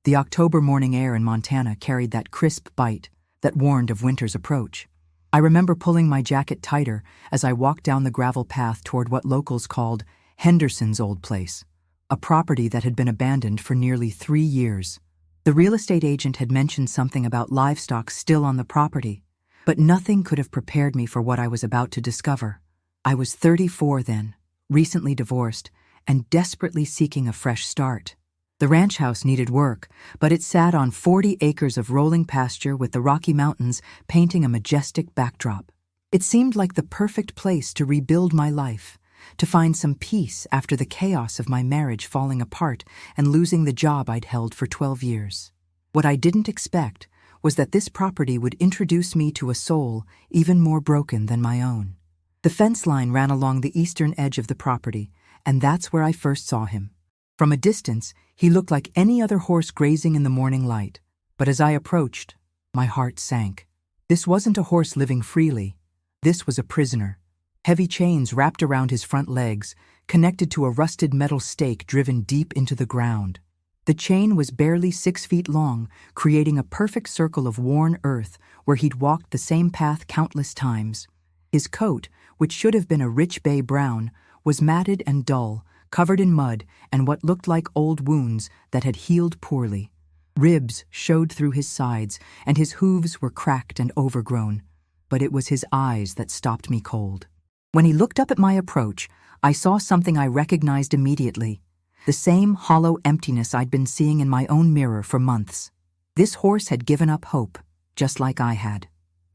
The October morning air in Montana carried that crisp bite that warned of winter's approach. I remember pulling my jacket tighter as I walked down the gravel path toward what locals called Henderson's old place, a property that had been abandoned for nearly 3 years. The real estate agent had mentioned something about livestock still on the property, but nothing could have prepared me for what I was about to discover. I was 34 then, recently divorced, and desperately seeking a fresh start. The ranch house needed work, but it sat on 40 acres of rolling pasture with the Rocky Mountains painting a majestic backdrop. It seemed like the perfect place to rebuild my life, to find some peace after the chaos of my marriage falling apart and losing the job I'd held for 12 years. What I didn't expect was that this property would introduce me to a soul even more broken than my own. The fence line ran along the eastern edge of the property, and that's where I first saw him. From a distance, he looked like any other horse grazing in the morning light, but as I approached, my heart sank. This wasn't a horse living freely. This was a prisoner. Heavy chains wrapped around his front legs, connected to a rusted metal stake driven deep into the ground. The chain was barely 6 feet long, creating a perfect circle of worn earth where he'd walked the same path countless times. His coat, which should have been a rich bay brown, was matted and dull, covered in mud and what looked like old wounds that had healed poorly. Ribs showed through his sides, and his hooves were cracked and overgrown. But it was his eyes that stopped me cold. When he looked up at my approach, I saw something I recognized immediately, the same hollow emptiness I'd been seeing in my own mirror for months. This horse had given up hope, just like I had.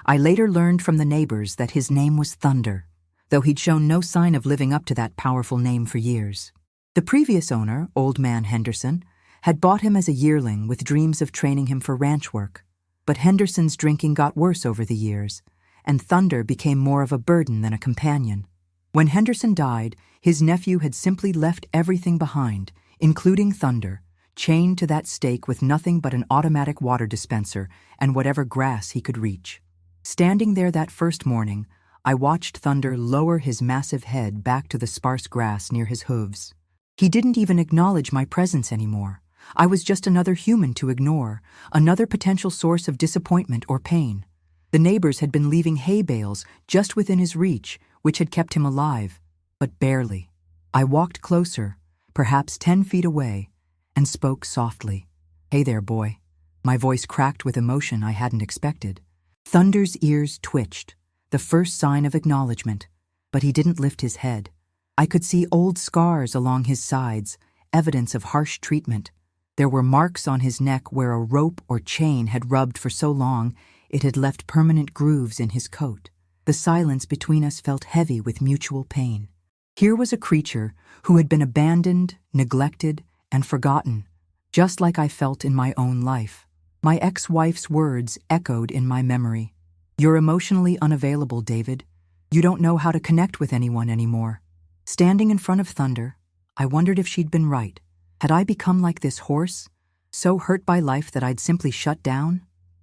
I later learned from the neighbors that his name was Thunder, though he'd shown no sign of living up to that powerful name for years. The previous owner, Old Man Henderson, had bought him as a yearling with dreams of training him for ranch work. But Henderson's drinking got worse over the years, and Thunder became more of a burden than a companion. When Henderson died, his nephew had simply left everything behind, including Thunder, chained to that stake with nothing but an automatic water dispenser and whatever grass he could reach. Standing there that first morning, I watched Thunder lower his massive head back to the sparse grass near his hooves. He didn't even acknowledge my presence anymore. I was just another human to ignore, another potential source of disappointment or pain. The neighbors had been leaving hay bales just within his reach, which had kept him alive, but barely. I walked closer, perhaps 10 feet away, and spoke softly. "Hey there, boy." My voice cracked with emotion I hadn't expected. Thunder's ears twitched, the first sign of acknowledgement, but he didn't lift his head. I could see old scars along his sides, evidence of harsh treatment. There were marks on his neck where a rope or chain had rubbed for so long it had left permanent grooves in his coat. The silence between us felt heavy with mutual pain. Here was a creature who had been abandoned, neglected, and forgotten, just like I felt in my own life. My ex-wife's words echoed in my memory. "You're emotionally unavailable, David. You don't know how to connect with anyone anymore." Standing in front of Thunder, I wondered if she'd been right. Had I become like this horse, so hurt by life that I'd simply shut down?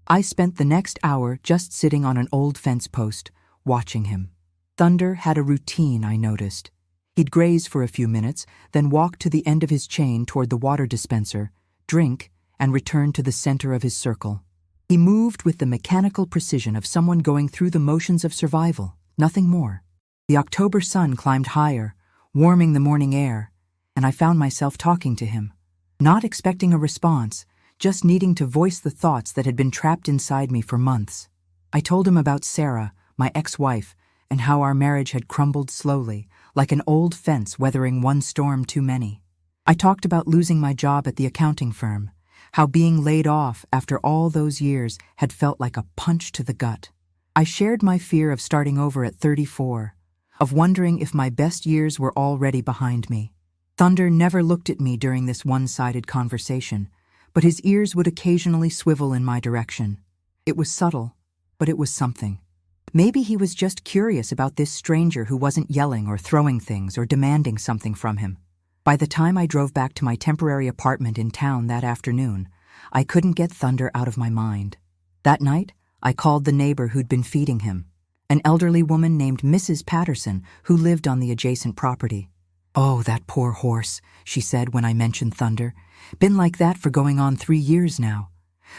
I spent the next hour just sitting on an old fence post, watching him. Thunder had a routine, I noticed. He'd graze for a few minutes, then walk to the end of his chain toward the water dispenser, drink, and return to the center of his circle. He moved with the mechanical precision of someone going through the motions of survival, nothing more. The October sun climbed higher, warming the morning air, and I found myself talking to him, not expecting a response, just needing to voice the thoughts that had been trapped inside me for months. I told him about Sarah, my ex-wife, and how our marriage had crumbled slowly, like an old fence weathering one storm too many. I talked about losing my job at the accounting firm, how being laid off after all those years had felt like a punch to the gut. I shared my fear of starting over at 34, of wondering if my best years were already behind me. Thunder never looked at me during this one-sided conversation, but his ears would occasionally swivel in my direction. It was subtle, but it was something. Maybe he was just curious about this stranger who wasn't yelling or throwing things or demanding something from him. By the time I drove back to my temporary apartment in town that afternoon, I couldn't get Thunder out of my mind. That night, I called the neighbor who'd been feeding him, an elderly woman named Mrs. Patterson who lived on the adjacent property. "Oh, that poor horse," she said when I mentioned Thunder. "Been like that for going on 3 years now.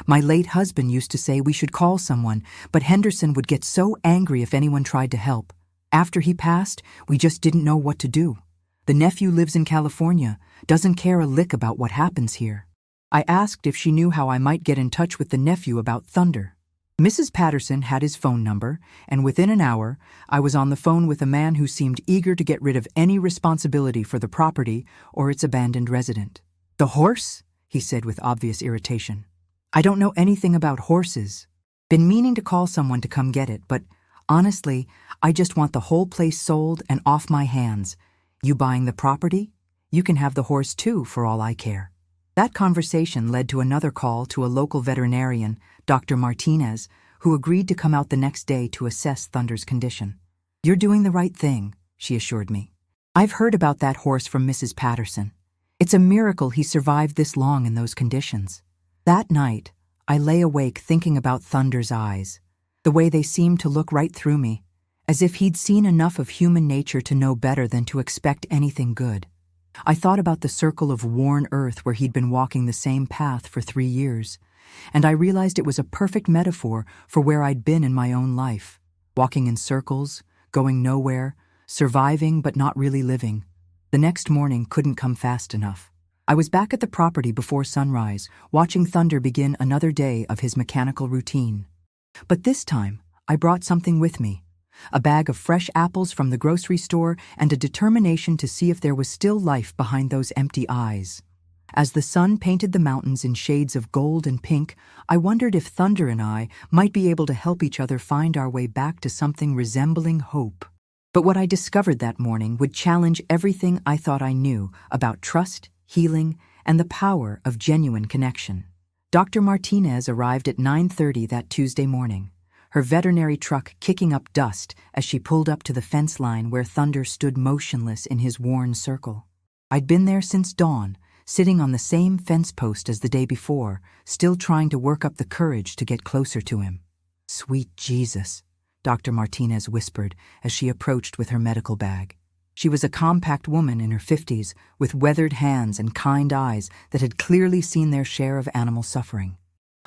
My late husband used to say we should call someone, but Henderson would get so angry if anyone tried to help. After he passed, we just didn't know what to do. The nephew lives in California, doesn't care a lick about what happens here." I asked if she knew how I might get in touch with the nephew about Thunder. Mrs. Patterson had his phone number, and within an hour, I was on the phone with a man who seemed eager to get rid of any responsibility for the property or its abandoned resident. "The horse?" he said with obvious irritation. "I don't know anything about horses. Been meaning to call someone to come get it, but honestly, I just want the whole place sold and off my hands. You buying the property? You can have the horse too, for all I care." That conversation led to another call to a local veterinarian, Dr. Martinez, who agreed to come out the next day to assess Thunder's condition. "You're doing the right thing," she assured me. "I've heard about that horse from Mrs. Patterson. It's a miracle he survived this long in those conditions." That night, I lay awake thinking about Thunder's eyes, the way they seemed to look right through me, as if he'd seen enough of human nature to know better than to expect anything good. I thought about the circle of worn earth where he'd been walking the same path for 3 years, and I realized it was a perfect metaphor for where I'd been in my own life, walking in circles, going nowhere, surviving but not really living. The next morning couldn't come fast enough. I was back at the property before sunrise, watching Thunder begin another day of his mechanical routine. But this time, I brought something with me. A bag of fresh apples from the grocery store and a determination to see if there was still life behind those empty eyes. As the sun painted the mountains in shades of gold and pink, I wondered if Thunder and I might be able to help each other find our way back to something resembling hope. But what I discovered that morning would challenge everything I thought I knew about trust, healing, and the power of genuine connection. Dr. Martinez arrived at 9:30 that Tuesday morning, her veterinary truck kicking up dust as she pulled up to the fence line where Thunder stood motionless in his worn circle. I'd been there since dawn, sitting on the same fence post as the day before, still trying to work up the courage to get closer to him. "Sweet Jesus," Dr. Martinez whispered as she approached with her medical bag. She was a compact woman in her 50s, with weathered hands and kind eyes that had clearly seen their share of animal suffering.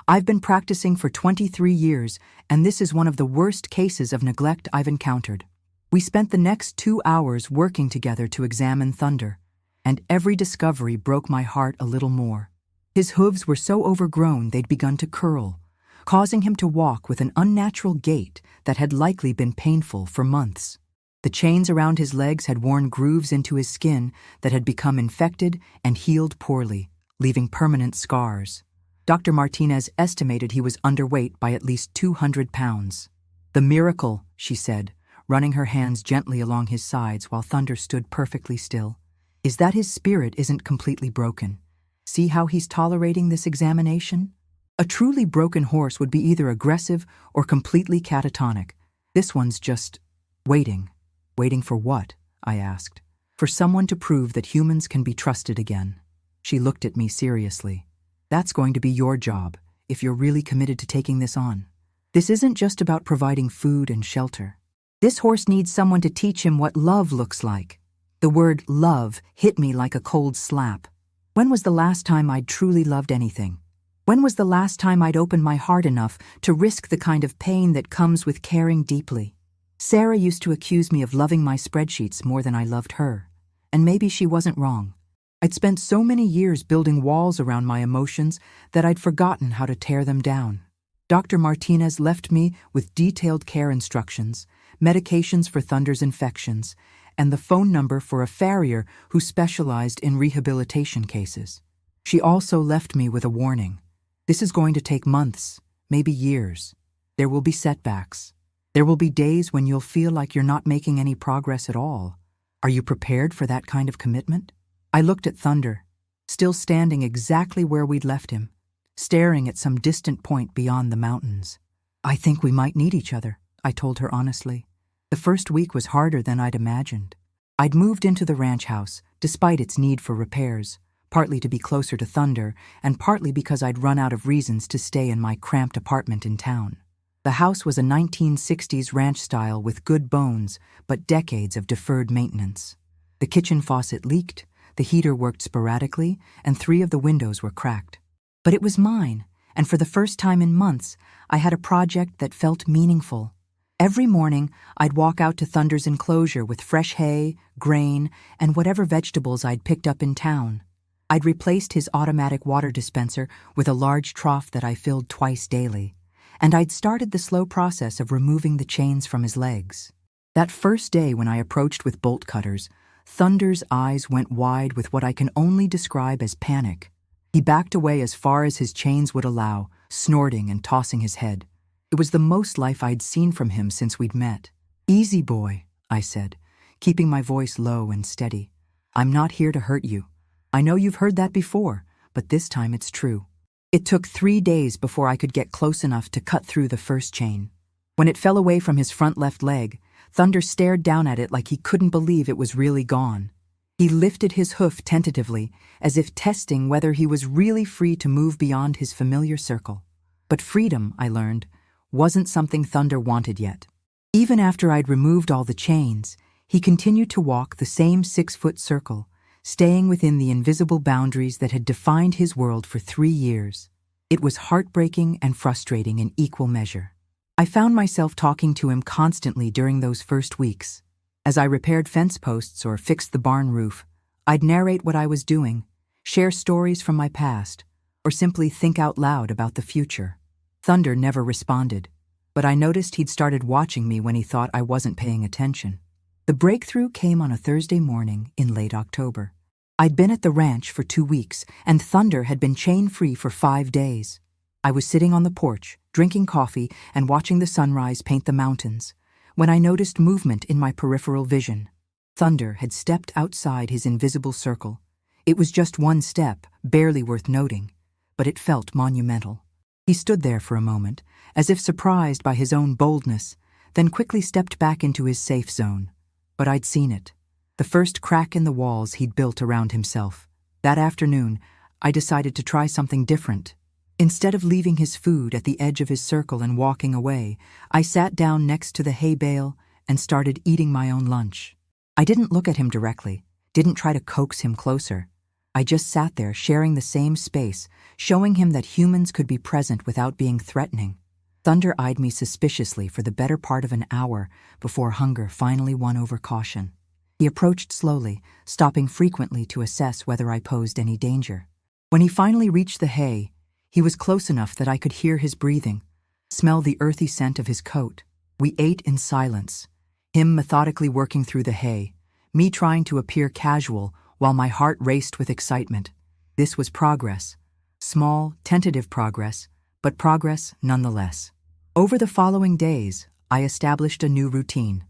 "I've been practicing for 23 years, and this is one of the worst cases of neglect I've encountered." We spent the next 2 hours working together to examine Thunder, and every discovery broke my heart a little more. His hooves were so overgrown they'd begun to curl, causing him to walk with an unnatural gait that had likely been painful for months. The chains around his legs had worn grooves into his skin that had become infected and healed poorly, leaving permanent scars. Dr. Martinez estimated he was underweight by at least 200 pounds. "The miracle," she said, running her hands gently along his sides while Thunder stood perfectly still, "is that his spirit isn't completely broken. See how he's tolerating this examination? A truly broken horse would be either aggressive or completely catatonic. This one's just waiting." "Waiting for what?" I asked. "For someone to prove that humans can be trusted again." She looked at me seriously. "That's going to be your job, if you're really committed to taking this on. This isn't just about providing food and shelter. This horse needs someone to teach him what love looks like." The word love hit me like a cold slap. When was the last time I'd truly loved anything? When was the last time I'd opened my heart enough to risk the kind of pain that comes with caring deeply? Sarah used to accuse me of loving my spreadsheets more than I loved her, and maybe she wasn't wrong. I'd spent so many years building walls around my emotions that I'd forgotten how to tear them down. Dr. Martinez left me with detailed care instructions, medications for Thunder's infections, and the phone number for a farrier who specialized in rehabilitation cases. She also left me with a warning. This is going to take months, maybe years. There will be setbacks. There will be days when you'll feel like you're not making any progress at all. Are you prepared for that kind of commitment? I looked at Thunder, still standing exactly where we'd left him, staring at some distant point beyond the mountains. "I think we might need each other," I told her honestly. The first week was harder than I'd imagined. I'd moved into the ranch house, despite its need for repairs, partly to be closer to Thunder, and partly because I'd run out of reasons to stay in my cramped apartment in town. The house was a 1960s ranch style with good bones, but decades of deferred maintenance. The kitchen faucet leaked, the heater worked sporadically, and 3 of the windows were cracked. But it was mine, and for the first time in months, I had a project that felt meaningful. Every morning, I'd walk out to Thunder's enclosure with fresh hay, grain, and whatever vegetables I'd picked up in town. I'd replaced his automatic water dispenser with a large trough that I filled twice daily, and I'd started the slow process of removing the chains from his legs. That first day when I approached with bolt cutters, Thunder's eyes went wide with what I can only describe as panic. He backed away as far as his chains would allow, snorting and tossing his head. It was the most life I'd seen from him since we'd met. "Easy, boy," I said, keeping my voice low and steady. "I'm not here to hurt you. I know you've heard that before, but this time it's true." It took 3 days before I could get close enough to cut through the first chain. When it fell away from his front left leg, Thunder stared down at it like he couldn't believe it was really gone. He lifted his hoof tentatively, as if testing whether he was really free to move beyond his familiar circle. But freedom, I learned, wasn't something Thunder wanted yet. Even after I'd removed all the chains, he continued to walk the same 6-foot circle, staying within the invisible boundaries that had defined his world for 3 years. It was heartbreaking and frustrating in equal measure. I found myself talking to him constantly during those first weeks. As I repaired fence posts or fixed the barn roof, I'd narrate what I was doing, share stories from my past, or simply think out loud about the future. Thunder never responded, but I noticed he'd started watching me when he thought I wasn't paying attention. The breakthrough came on a Thursday morning in late October. I'd been at the ranch for 2 weeks, and Thunder had been chain-free for 5 days. I was sitting on the porch, drinking coffee and watching the sunrise paint the mountains, when I noticed movement in my peripheral vision. Thunder had stepped outside his invisible circle. It was just 1 step, barely worth noting, but it felt monumental. He stood there for a moment, as if surprised by his own boldness, then quickly stepped back into his safe zone. But I'd seen it. The first crack in the walls he'd built around himself. That afternoon, I decided to try something different. Instead of leaving his food at the edge of his circle and walking away, I sat down next to the hay bale and started eating my own lunch. I didn't look at him directly, didn't try to coax him closer. I just sat there sharing the same space, showing him that humans could be present without being threatening. Thunder eyed me suspiciously for the better part of an hour before hunger finally won over caution. He approached slowly, stopping frequently to assess whether I posed any danger. When he finally reached the hay, he was close enough that I could hear his breathing, smell the earthy scent of his coat. We ate in silence, him methodically working through the hay, me trying to appear casual while my heart raced with excitement. This was progress. Small, tentative progress, but progress nonetheless. Over the following days, I established a new routine.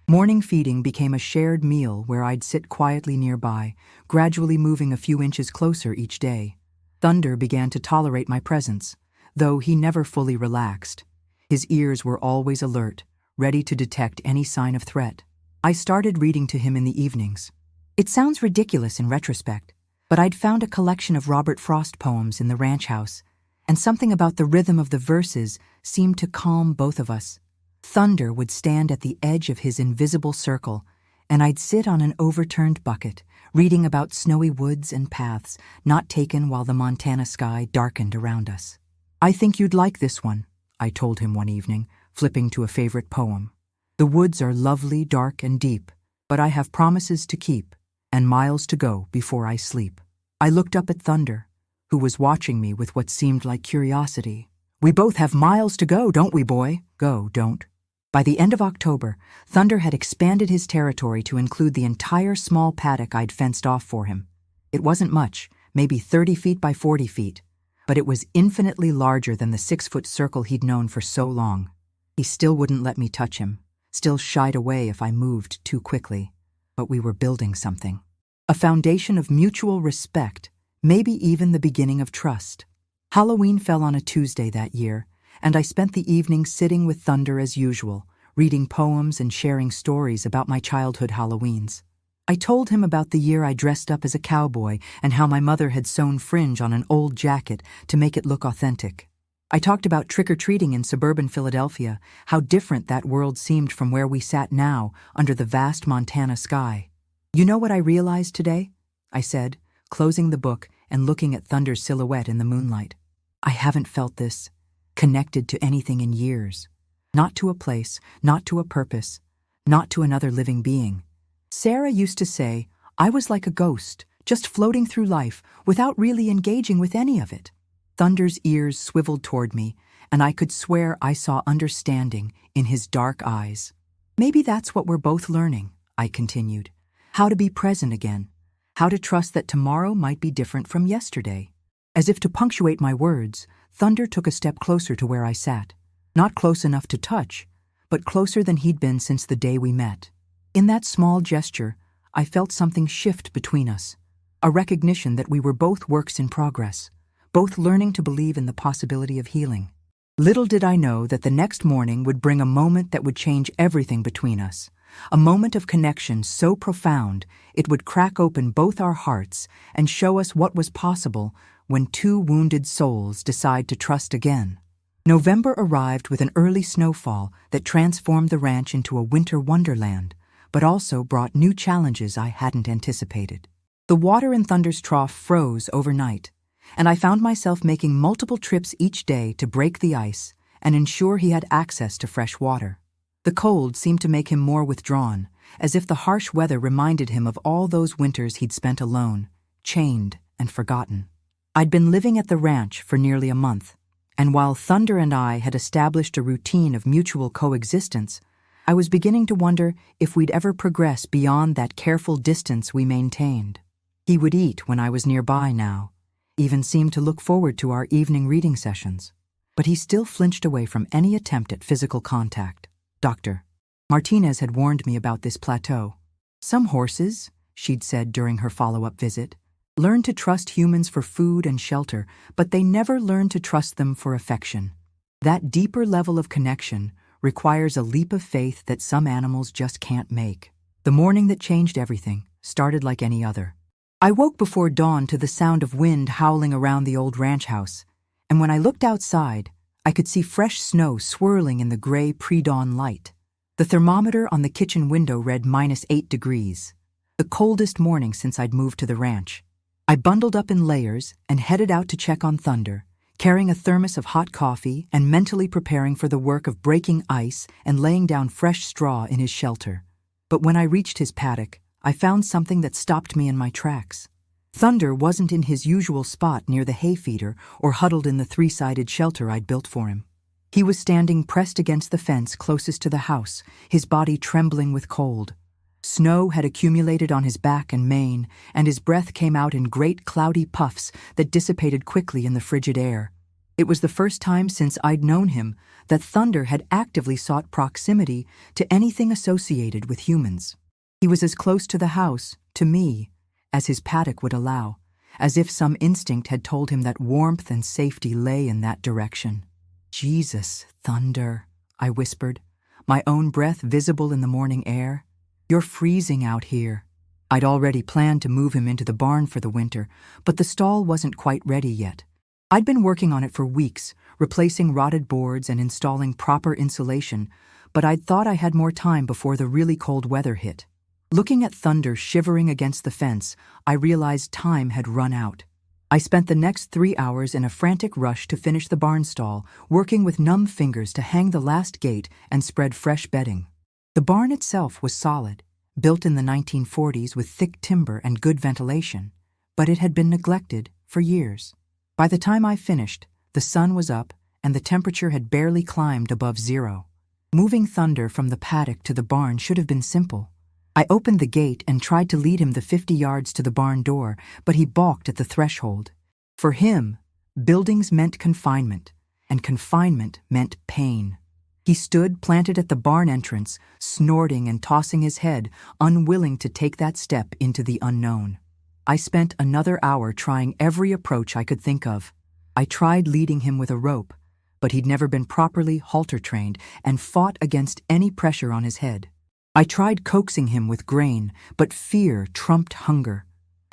Morning feeding became a shared meal where I'd sit quietly nearby, gradually moving a few inches closer each day. Thunder began to tolerate my presence, though he never fully relaxed. His ears were always alert, ready to detect any sign of threat. I started reading to him in the evenings. It sounds ridiculous in retrospect, but I'd found a collection of Robert Frost poems in the ranch house, and something about the rhythm of the verses seemed to calm both of us. Thunder would stand at the edge of his invisible circle, and I'd sit on an overturned bucket, reading about snowy woods and paths not taken while the Montana sky darkened around us. "I think you'd like this one," I told him one evening, flipping to a favorite poem. "The woods are lovely, dark, and deep, but I have promises to keep, and miles to go before I sleep." I looked up at Thunder, who was watching me with what seemed like curiosity. "We both have miles to go, don't we, boy? Go, don't." By the end of October, Thunder had expanded his territory to include the entire small paddock I'd fenced off for him. It wasn't much, maybe 30 feet by 40 feet, but it was infinitely larger than the 6-foot circle he'd known for so long. He still wouldn't let me touch him, still shied away if I moved too quickly. But we were building something. A foundation of mutual respect, maybe even the beginning of trust. Halloween fell on a Tuesday that year, and I spent the evening sitting with Thunder as usual, reading poems and sharing stories about my childhood Halloweens. I told him about the year I dressed up as a cowboy and how my mother had sewn fringe on an old jacket to make it look authentic. I talked about trick-or-treating in suburban Philadelphia, how different that world seemed from where we sat now under the vast Montana sky. You know what I realized today? I said, closing the book and looking at Thunder's silhouette in the moonlight. I haven't felt this connected to anything in years. Not to a place, not to a purpose, not to another living being. Sarah used to say, I was like a ghost, just floating through life without really engaging with any of it. Thunder's ears swiveled toward me, and I could swear I saw understanding in his dark eyes. Maybe that's what we're both learning, I continued. How to be present again. How to trust that tomorrow might be different from yesterday. As if to punctuate my words, Thunder took a step closer to where I sat. Not close enough to touch, but closer than he'd been since the day we met. In that small gesture, I felt something shift between us. A recognition that we were both works in progress, both learning to believe in the possibility of healing. Little did I know that the next morning would bring a moment that would change everything between us. A moment of connection so profound it would crack open both our hearts and show us what was possible when two wounded souls decide to trust again. November arrived with an early snowfall that transformed the ranch into a winter wonderland, but also brought new challenges I hadn't anticipated. The water in Thunder's trough froze overnight, and I found myself making multiple trips each day to break the ice and ensure he had access to fresh water. The cold seemed to make him more withdrawn, as if the harsh weather reminded him of all those winters he'd spent alone, chained and forgotten. I'd been living at the ranch for nearly a month, and while Thunder and I had established a routine of mutual coexistence, I was beginning to wonder if we'd ever progress beyond that careful distance we maintained. He would eat when I was nearby now, even seemed to look forward to our evening reading sessions. But he still flinched away from any attempt at physical contact. Doctor, Martinez had warned me about this plateau. Some horses, she'd said during her follow-up visit, learn to trust humans for food and shelter, but they never learn to trust them for affection. That deeper level of connection requires a leap of faith that some animals just can't make. The morning that changed everything started like any other. I woke before dawn to the sound of wind howling around the old ranch house, and when I looked outside, I could see fresh snow swirling in the gray pre-dawn light. The thermometer on the kitchen window read -8 degrees, the coldest morning since I'd moved to the ranch. I bundled up in layers and headed out to check on Thunder, carrying a thermos of hot coffee and mentally preparing for the work of breaking ice and laying down fresh straw in his shelter. But when I reached his paddock, I found something that stopped me in my tracks. Thunder wasn't in his usual spot near the hay feeder or huddled in the three-sided shelter I'd built for him. He was standing pressed against the fence closest to the house, his body trembling with cold. Snow had accumulated on his back and mane, and his breath came out in great cloudy puffs that dissipated quickly in the frigid air. It was the first time since I'd known him that Thunder had actively sought proximity to anything associated with humans. He was as close to the house, to me, as his paddock would allow, as if some instinct had told him that warmth and safety lay in that direction. Jesus, Thunder, I whispered, my own breath visible in the morning air. You're freezing out here. I'd already planned to move him into the barn for the winter, but the stall wasn't quite ready yet. I'd been working on it for weeks, replacing rotted boards and installing proper insulation, but I'd thought I had more time before the really cold weather hit. Looking at Thunder shivering against the fence, I realized time had run out. I spent the next 3 hours in a frantic rush to finish the barn stall, working with numb fingers to hang the last gate and spread fresh bedding. The barn itself was solid, built in the 1940s with thick timber and good ventilation, but it had been neglected for years. By the time I finished, the sun was up and the temperature had barely climbed above 0. Moving Thunder from the paddock to the barn should have been simple. I opened the gate and tried to lead him the 50 yards to the barn door, but he balked at the threshold. For him, buildings meant confinement, and confinement meant pain. He stood planted at the barn entrance, snorting and tossing his head, unwilling to take that step into the unknown. I spent another hour trying every approach I could think of. I tried leading him with a rope, but he'd never been properly halter-trained and fought against any pressure on his head. I tried coaxing him with grain, but fear trumped hunger.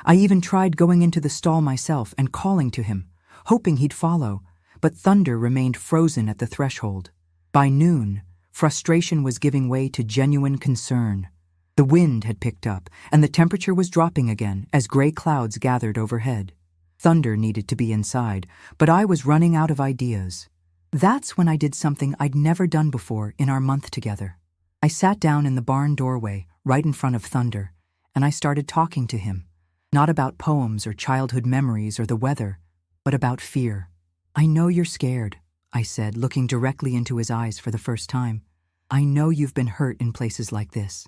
I even tried going into the stall myself and calling to him, hoping he'd follow, but Thunder remained frozen at the threshold. By noon, frustration was giving way to genuine concern. The wind had picked up, and the temperature was dropping again as gray clouds gathered overhead. Thunder needed to be inside, but I was running out of ideas. That's when I did something I'd never done before in our month together. I sat down in the barn doorway, right in front of Thunder, and I started talking to him. Not about poems or childhood memories or the weather, but about fear. "I know you're scared," I said, looking directly into his eyes for the first time. "I know you've been hurt in places like this.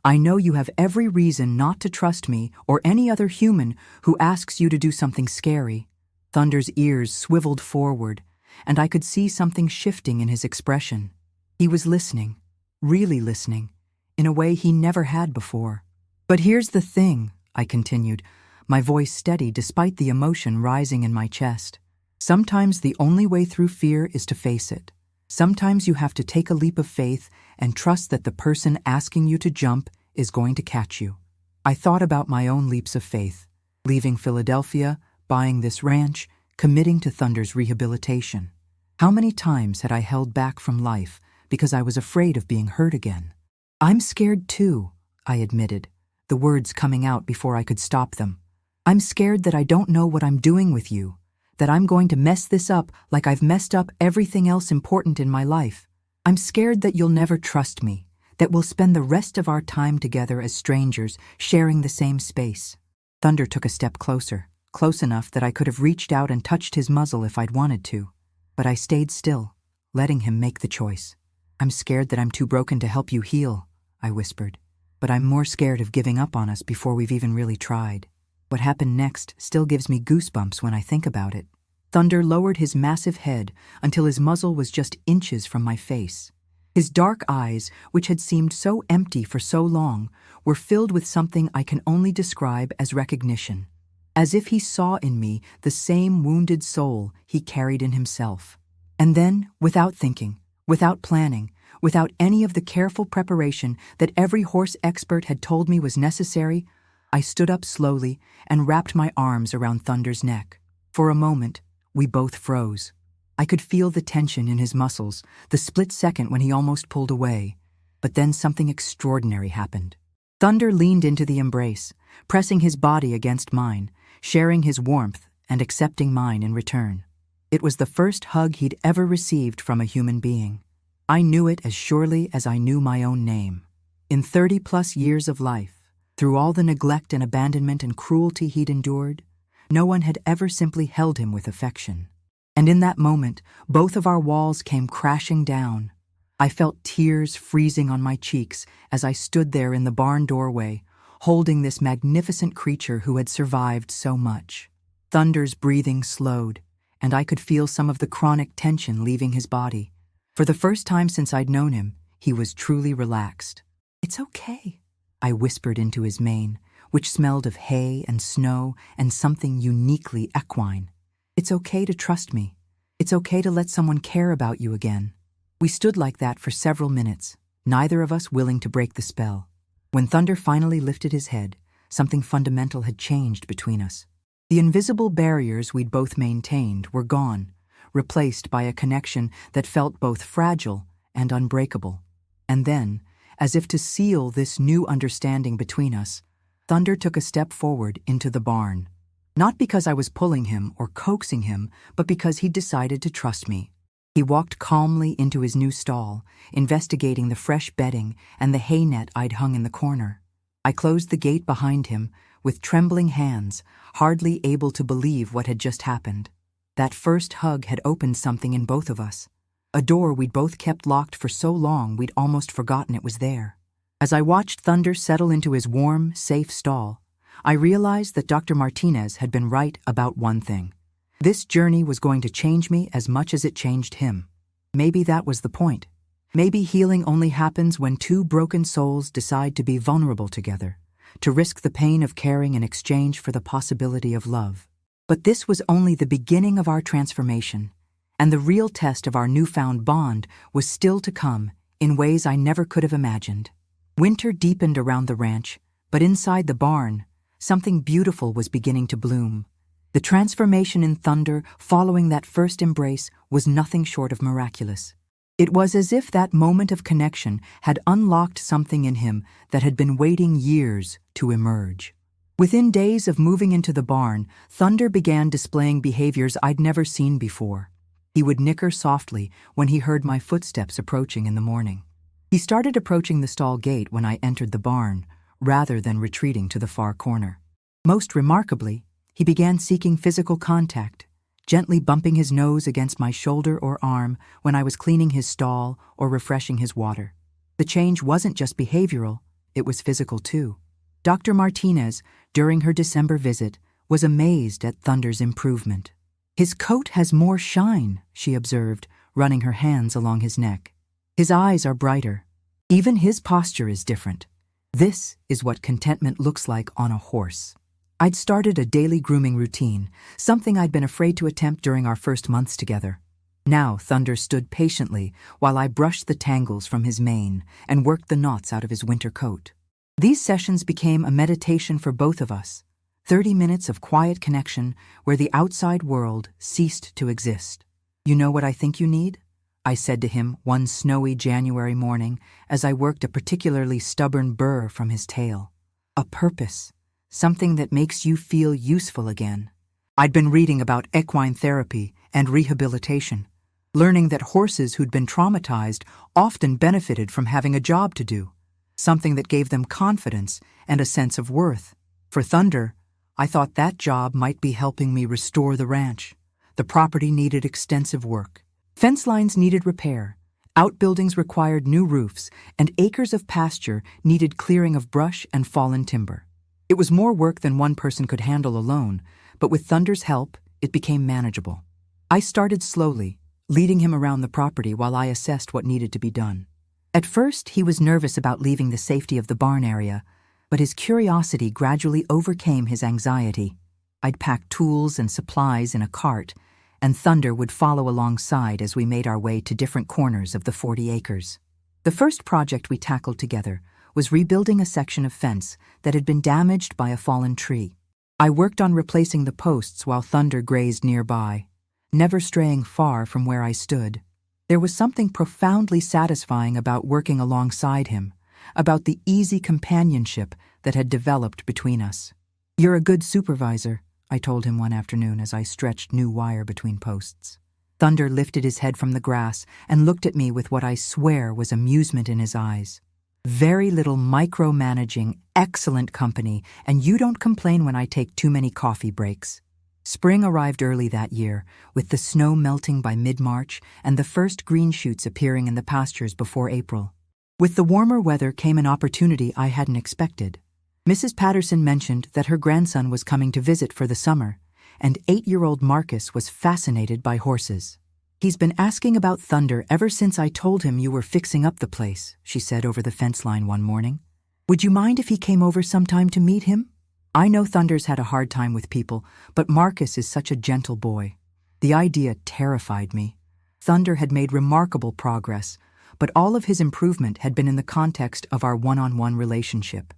I know you have every reason not to trust me or any other human who asks you to do something scary." Thunder's ears swiveled forward, and I could see something shifting in his expression. He was listening, really listening, in a way he never had before. "But here's the thing," I continued, my voice steady despite the emotion rising in my chest. "Sometimes the only way through fear is to face it. Sometimes you have to take a leap of faith and trust that the person asking you to jump is going to catch you." I thought about my own leaps of faith, leaving Philadelphia, buying this ranch, committing to Thunder's rehabilitation. How many times had I held back from life because I was afraid of being hurt again? "I'm scared too," I admitted, the words coming out before I could stop them. "I'm scared that I don't know what I'm doing with you, that I'm going to mess this up like I've messed up everything else important in my life. I'm scared that you'll never trust me, that we'll spend the rest of our time together as strangers, sharing the same space." Thunder took a step closer, close enough that I could have reached out and touched his muzzle if I'd wanted to. But I stayed still, letting him make the choice. "I'm scared that I'm too broken to help you heal," I whispered. "But I'm more scared of giving up on us before we've even really tried. What happened next still gives me goosebumps when I think about it." Thunder lowered his massive head until his muzzle was just inches from my face. His dark eyes, which had seemed so empty for so long, were filled with something I can only describe as recognition, as if he saw in me the same wounded soul he carried in himself. And then, without thinking, without planning, without any of the careful preparation that every horse expert had told me was necessary, I stood up slowly and wrapped my arms around Thunder's neck. For a moment, we both froze. I could feel the tension in his muscles, the split second when he almost pulled away. But then something extraordinary happened. Thunder leaned into the embrace, pressing his body against mine, sharing his warmth and accepting mine in return. It was the first hug he'd ever received from a human being. I knew it as surely as I knew my own name. In 30-plus years of life, through all the neglect and abandonment and cruelty he'd endured, no one had ever simply held him with affection. And in that moment, both of our walls came crashing down. I felt tears freezing on my cheeks as I stood there in the barn doorway, holding this magnificent creature who had survived so much. Thunder's breathing slowed, and I could feel some of the chronic tension leaving his body. For the first time since I'd known him, he was truly relaxed. "It's okay," I whispered into his mane, which smelled of hay and snow and something uniquely equine. "It's okay to trust me. It's okay to let someone care about you again." We stood like that for several minutes, neither of us willing to break the spell. When Thunder finally lifted his head, something fundamental had changed between us. The invisible barriers we'd both maintained were gone, replaced by a connection that felt both fragile and unbreakable. And then, as if to seal this new understanding between us, Thunder took a step forward into the barn. Not because I was pulling him or coaxing him, but because he decided to trust me. He walked calmly into his new stall, investigating the fresh bedding and the hay net I'd hung in the corner. I closed the gate behind him with trembling hands, hardly able to believe what had just happened. That first hug had opened something in both of us, a door we'd both kept locked for so long we'd almost forgotten it was there. As I watched Thunder settle into his warm, safe stall, I realized that Dr. Martinez had been right about one thing. This journey was going to change me as much as it changed him. Maybe that was the point. Maybe healing only happens when two broken souls decide to be vulnerable together, to risk the pain of caring in exchange for the possibility of love. But this was only the beginning of our transformation, and the real test of our newfound bond was still to come in ways I never could have imagined. Winter deepened around the ranch, but inside the barn, something beautiful was beginning to bloom. The transformation in Thunder following that first embrace was nothing short of miraculous. It was as if that moment of connection had unlocked something in him that had been waiting years to emerge. Within days of moving into the barn, Thunder began displaying behaviors I'd never seen before. He would nicker softly when he heard my footsteps approaching in the morning. He started approaching the stall gate when I entered the barn, rather than retreating to the far corner. Most remarkably, he began seeking physical contact, gently bumping his nose against my shoulder or arm when I was cleaning his stall or refreshing his water. The change wasn't just behavioral, it was physical too. Dr. Martinez, during her December visit, was amazed at Thunder's improvement. "His coat has more shine," she observed, running her hands along his neck. "His eyes are brighter. Even his posture is different. This is what contentment looks like on a horse." I'd started a daily grooming routine, something I'd been afraid to attempt during our first months together. Now Thunder stood patiently while I brushed the tangles from his mane and worked the knots out of his winter coat. These sessions became a meditation for both of us, 30 minutes of quiet connection where the outside world ceased to exist. "You know what I think you need?" I said to him one snowy January morning as I worked a particularly stubborn burr from his tail. "A purpose. Something that makes you feel useful again." I'd been reading about equine therapy and rehabilitation, learning that horses who'd been traumatized often benefited from having a job to do, something that gave them confidence and a sense of worth. For Thunder, I thought that job might be helping me restore the ranch. The property needed extensive work. Fence lines needed repair, outbuildings required new roofs, and acres of pasture needed clearing of brush and fallen timber. It was more work than one person could handle alone, but with Thunder's help, it became manageable. I started slowly, leading him around the property while I assessed what needed to be done. At first, he was nervous about leaving the safety of the barn area, but his curiosity gradually overcame his anxiety. I'd pack tools and supplies in a cart, and Thunder would follow alongside as we made our way to different corners of the 40 acres. The first project we tackled together was rebuilding a section of fence that had been damaged by a fallen tree. I worked on replacing the posts while Thunder grazed nearby, never straying far from where I stood. There was something profoundly satisfying about working alongside him, about the easy companionship that had developed between us. "You're a good supervisor," I told him one afternoon as I stretched new wire between posts. Thunder lifted his head from the grass and looked at me with what I swear was amusement in his eyes. "Very little micromanaging, excellent company, and you don't complain when I take too many coffee breaks." Spring arrived early that year, with the snow melting by mid-March and the first green shoots appearing in the pastures before April. With the warmer weather came an opportunity I hadn't expected. Mrs. Patterson mentioned that her grandson was coming to visit for the summer, and 8-year-old Marcus was fascinated by horses. "He's been asking about Thunder ever since I told him you were fixing up the place," she said over the fence line one morning. "Would you mind if he came over sometime to meet him? I know Thunder's had a hard time with people, but Marcus is such a gentle boy." The idea terrified me. Thunder had made remarkable progress, but all of his improvement had been in the context of our one-on-one relationship.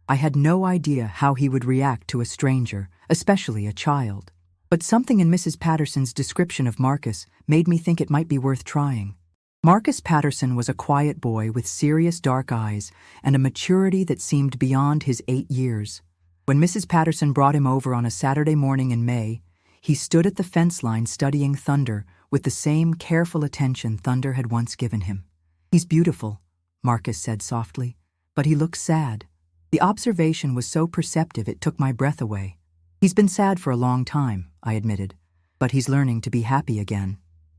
I had no idea how he would react to a stranger, especially a child. But something in Mrs. Patterson's description of Marcus made me think it might be worth trying. Marcus Patterson was a quiet boy with serious dark eyes and a maturity that seemed beyond his 8 years. When Mrs. Patterson brought him over on a Saturday morning in May, he stood at the fence line studying Thunder with the same careful attention Thunder had once given him. "He's beautiful," Marcus said softly, "but he looks sad." The observation was so perceptive it took my breath away. "He's been sad for a long time," I admitted, "but he's learning to be happy again."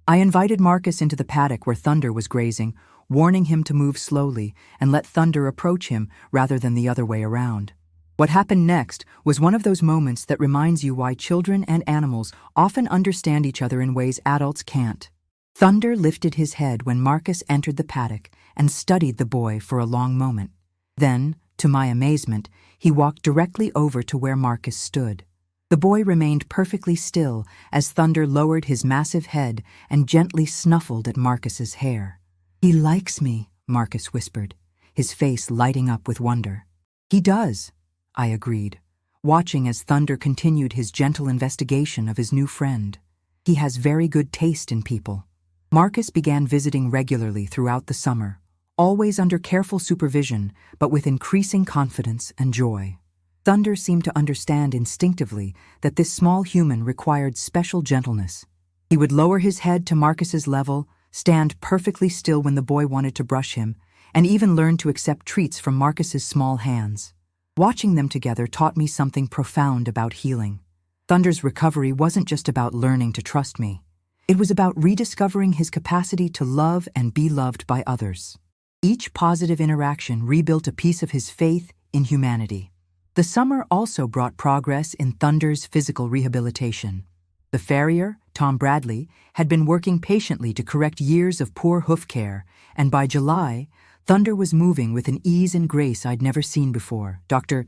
I invited Marcus into the paddock where Thunder was grazing, warning him to move slowly and let Thunder approach him rather than the other way around. What happened next was one of those moments that reminds you why children and animals often understand each other in ways adults can't. Thunder lifted his head when Marcus entered the paddock and studied the boy for a long moment. Then, to my amazement, he walked directly over to where Marcus stood. The boy remained perfectly still as Thunder lowered his massive head and gently snuffled at Marcus's hair. "He likes me," Marcus whispered, his face lighting up with wonder. "He does," I agreed, watching as Thunder continued his gentle investigation of his new friend. "He has very good taste in people." Marcus began visiting regularly throughout the summer, always under careful supervision, but with increasing confidence and joy. Thunder seemed to understand instinctively that this small human required special gentleness. He would lower his head to Marcus's level, stand perfectly still when the boy wanted to brush him, and even learn to accept treats from Marcus's small hands. Watching them together taught me something profound about healing. Thunder's recovery wasn't just about learning to trust me. It was about rediscovering his capacity to love and be loved by others. Each positive interaction rebuilt a piece of his faith in humanity. The summer also brought progress in Thunder's physical rehabilitation. The farrier, Tom Bradley, had been working patiently to correct years of poor hoof care, and by July, Thunder was moving with an ease and grace I'd never seen before. Dr.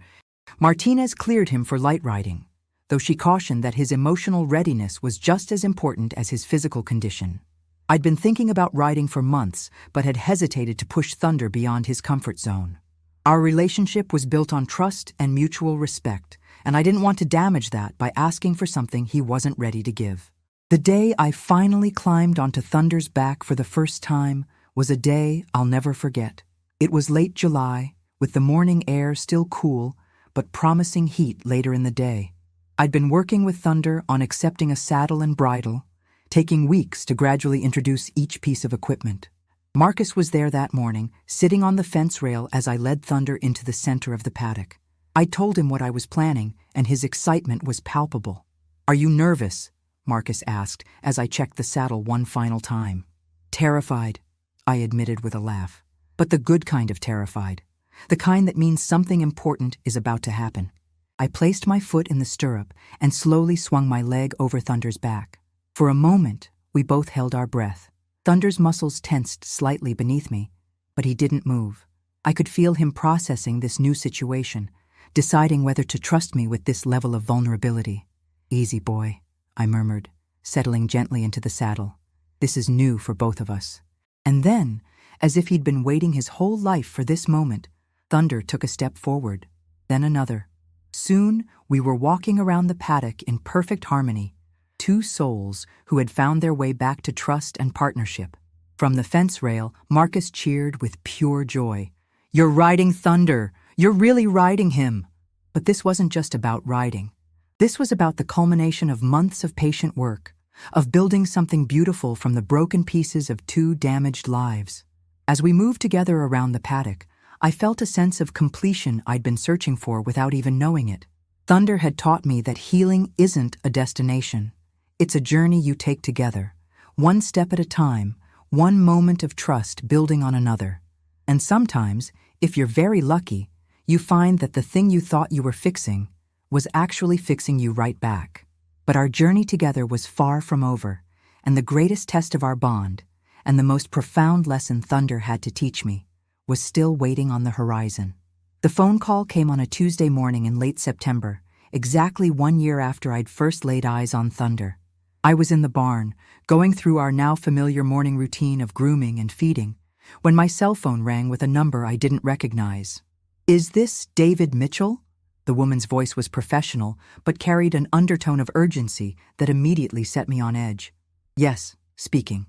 Martinez cleared him for light riding, though she cautioned that his emotional readiness was just as important as his physical condition. I'd been thinking about riding for months, but had hesitated to push Thunder beyond his comfort zone. Our relationship was built on trust and mutual respect, and I didn't want to damage that by asking for something he wasn't ready to give. The day I finally climbed onto Thunder's back for the first time was a day I'll never forget. It was late July, with the morning air still cool, but promising heat later in the day. I'd been working with Thunder on accepting a saddle and bridle, taking weeks to gradually introduce each piece of equipment. Marcus was there that morning, sitting on the fence rail as I led Thunder into the center of the paddock. I told him what I was planning, and his excitement was palpable. "Are you nervous?" Marcus asked as I checked the saddle one final time. "Terrified," I admitted with a laugh. But the good kind of terrified. The kind that means something important is about to happen. I placed my foot in the stirrup and slowly swung my leg over Thunder's back. For a moment, we both held our breath. Thunder's muscles tensed slightly beneath me, but he didn't move. I could feel him processing this new situation, deciding whether to trust me with this level of vulnerability. "Easy, boy," I murmured, settling gently into the saddle. "This is new for both of us." And then, as if he'd been waiting his whole life for this moment, Thunder took a step forward, then another. Soon, we were walking around the paddock in perfect harmony, two souls who had found their way back to trust and partnership. From the fence rail, Marcus cheered with pure joy. "You're riding Thunder! You're really riding him!" But this wasn't just about riding. This was about the culmination of months of patient work, of building something beautiful from the broken pieces of two damaged lives. As we moved together around the paddock, I felt a sense of completion I'd been searching for without even knowing it. Thunder had taught me that healing isn't a destination. It's a journey you take together, one step at a time, one moment of trust building on another. And sometimes, if you're very lucky, you find that the thing you thought you were fixing was actually fixing you right back. But our journey together was far from over, and the greatest test of our bond, and the most profound lesson Thunder had to teach me, was still waiting on the horizon. The phone call came on a Tuesday morning in late September, exactly 1 year after I'd first laid eyes on Thunder. I was in the barn, going through our now familiar morning routine of grooming and feeding, when my cell phone rang with a number I didn't recognize. "Is this David Mitchell?" The woman's voice was professional, but carried an undertone of urgency that immediately set me on edge. "Yes, speaking."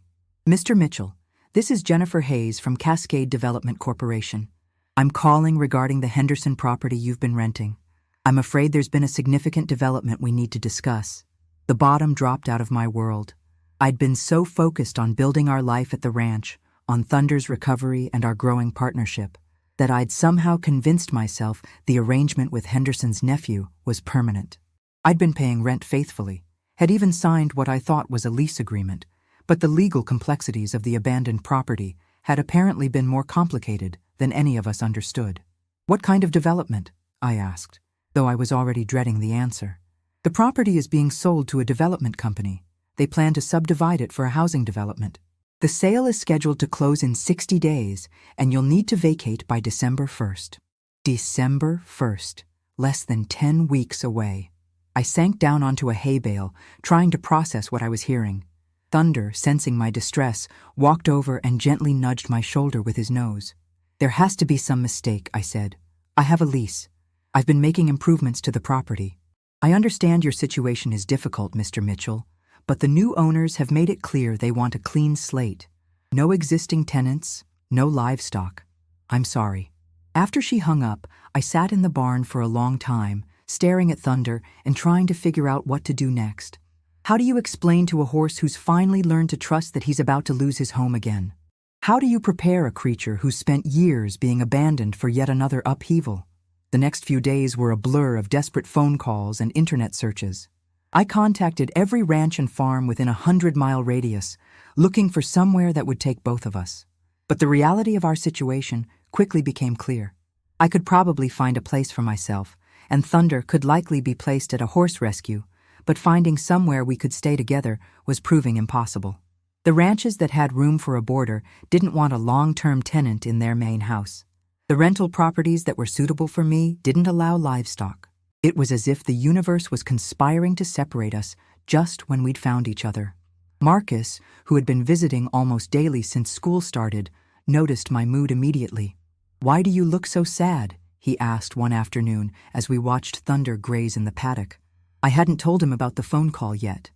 "Mr. Mitchell, this is Jennifer Hayes from Cascade Development Corporation. I'm calling regarding the Henderson property you've been renting. I'm afraid there's been a significant development we need to discuss." The bottom dropped out of my world. I'd been so focused on building our life at the ranch, on Thunder's recovery and our growing partnership, that I'd somehow convinced myself the arrangement with Henderson's nephew was permanent. I'd been paying rent faithfully, had even signed what I thought was a lease agreement, but the legal complexities of the abandoned property had apparently been more complicated than any of us understood. "What kind of development?" I asked, though I was already dreading the answer. "The property is being sold to a development company. They plan to subdivide it for a housing development. The sale is scheduled to close in 60 days, and you'll need to vacate by December 1st. December 1st, less than 10 weeks away. I sank down onto a hay bale, trying to process what I was hearing. Thunder, sensing my distress, walked over and gently nudged my shoulder with his nose. "There has to be some mistake," I said. "I have a lease. I've been making improvements to the property. I understand your situation is difficult, Mr. Mitchell, But the new owners have made it clear they want a clean slate. No existing tenants, no livestock. I'm sorry. After she hung up, I sat in the barn for a long time, staring at Thunder and trying to figure out what to do next. How do you explain to a horse who's finally learned to trust that he's about to lose his home again? How do you prepare a creature who's spent years being abandoned for yet another upheaval? The next few days were a blur of desperate phone calls and internet searches. I contacted every ranch and farm within a 100-mile radius, looking for somewhere that would take both of us. But the reality of our situation quickly became clear. I could probably find a place for myself, and Thunder could likely be placed at a horse rescue, but finding somewhere we could stay together was proving impossible. The ranches that had room for a boarder didn't want a long-term tenant in their main house. The rental properties that were suitable for me didn't allow livestock. It was as if the universe was conspiring to separate us just when we'd found each other. Marcus, who had been visiting almost daily since school started, noticed my mood immediately. "Why do you look so sad?" he asked one afternoon as we watched Thunder graze in the paddock. I hadn't told him about the phone call yet.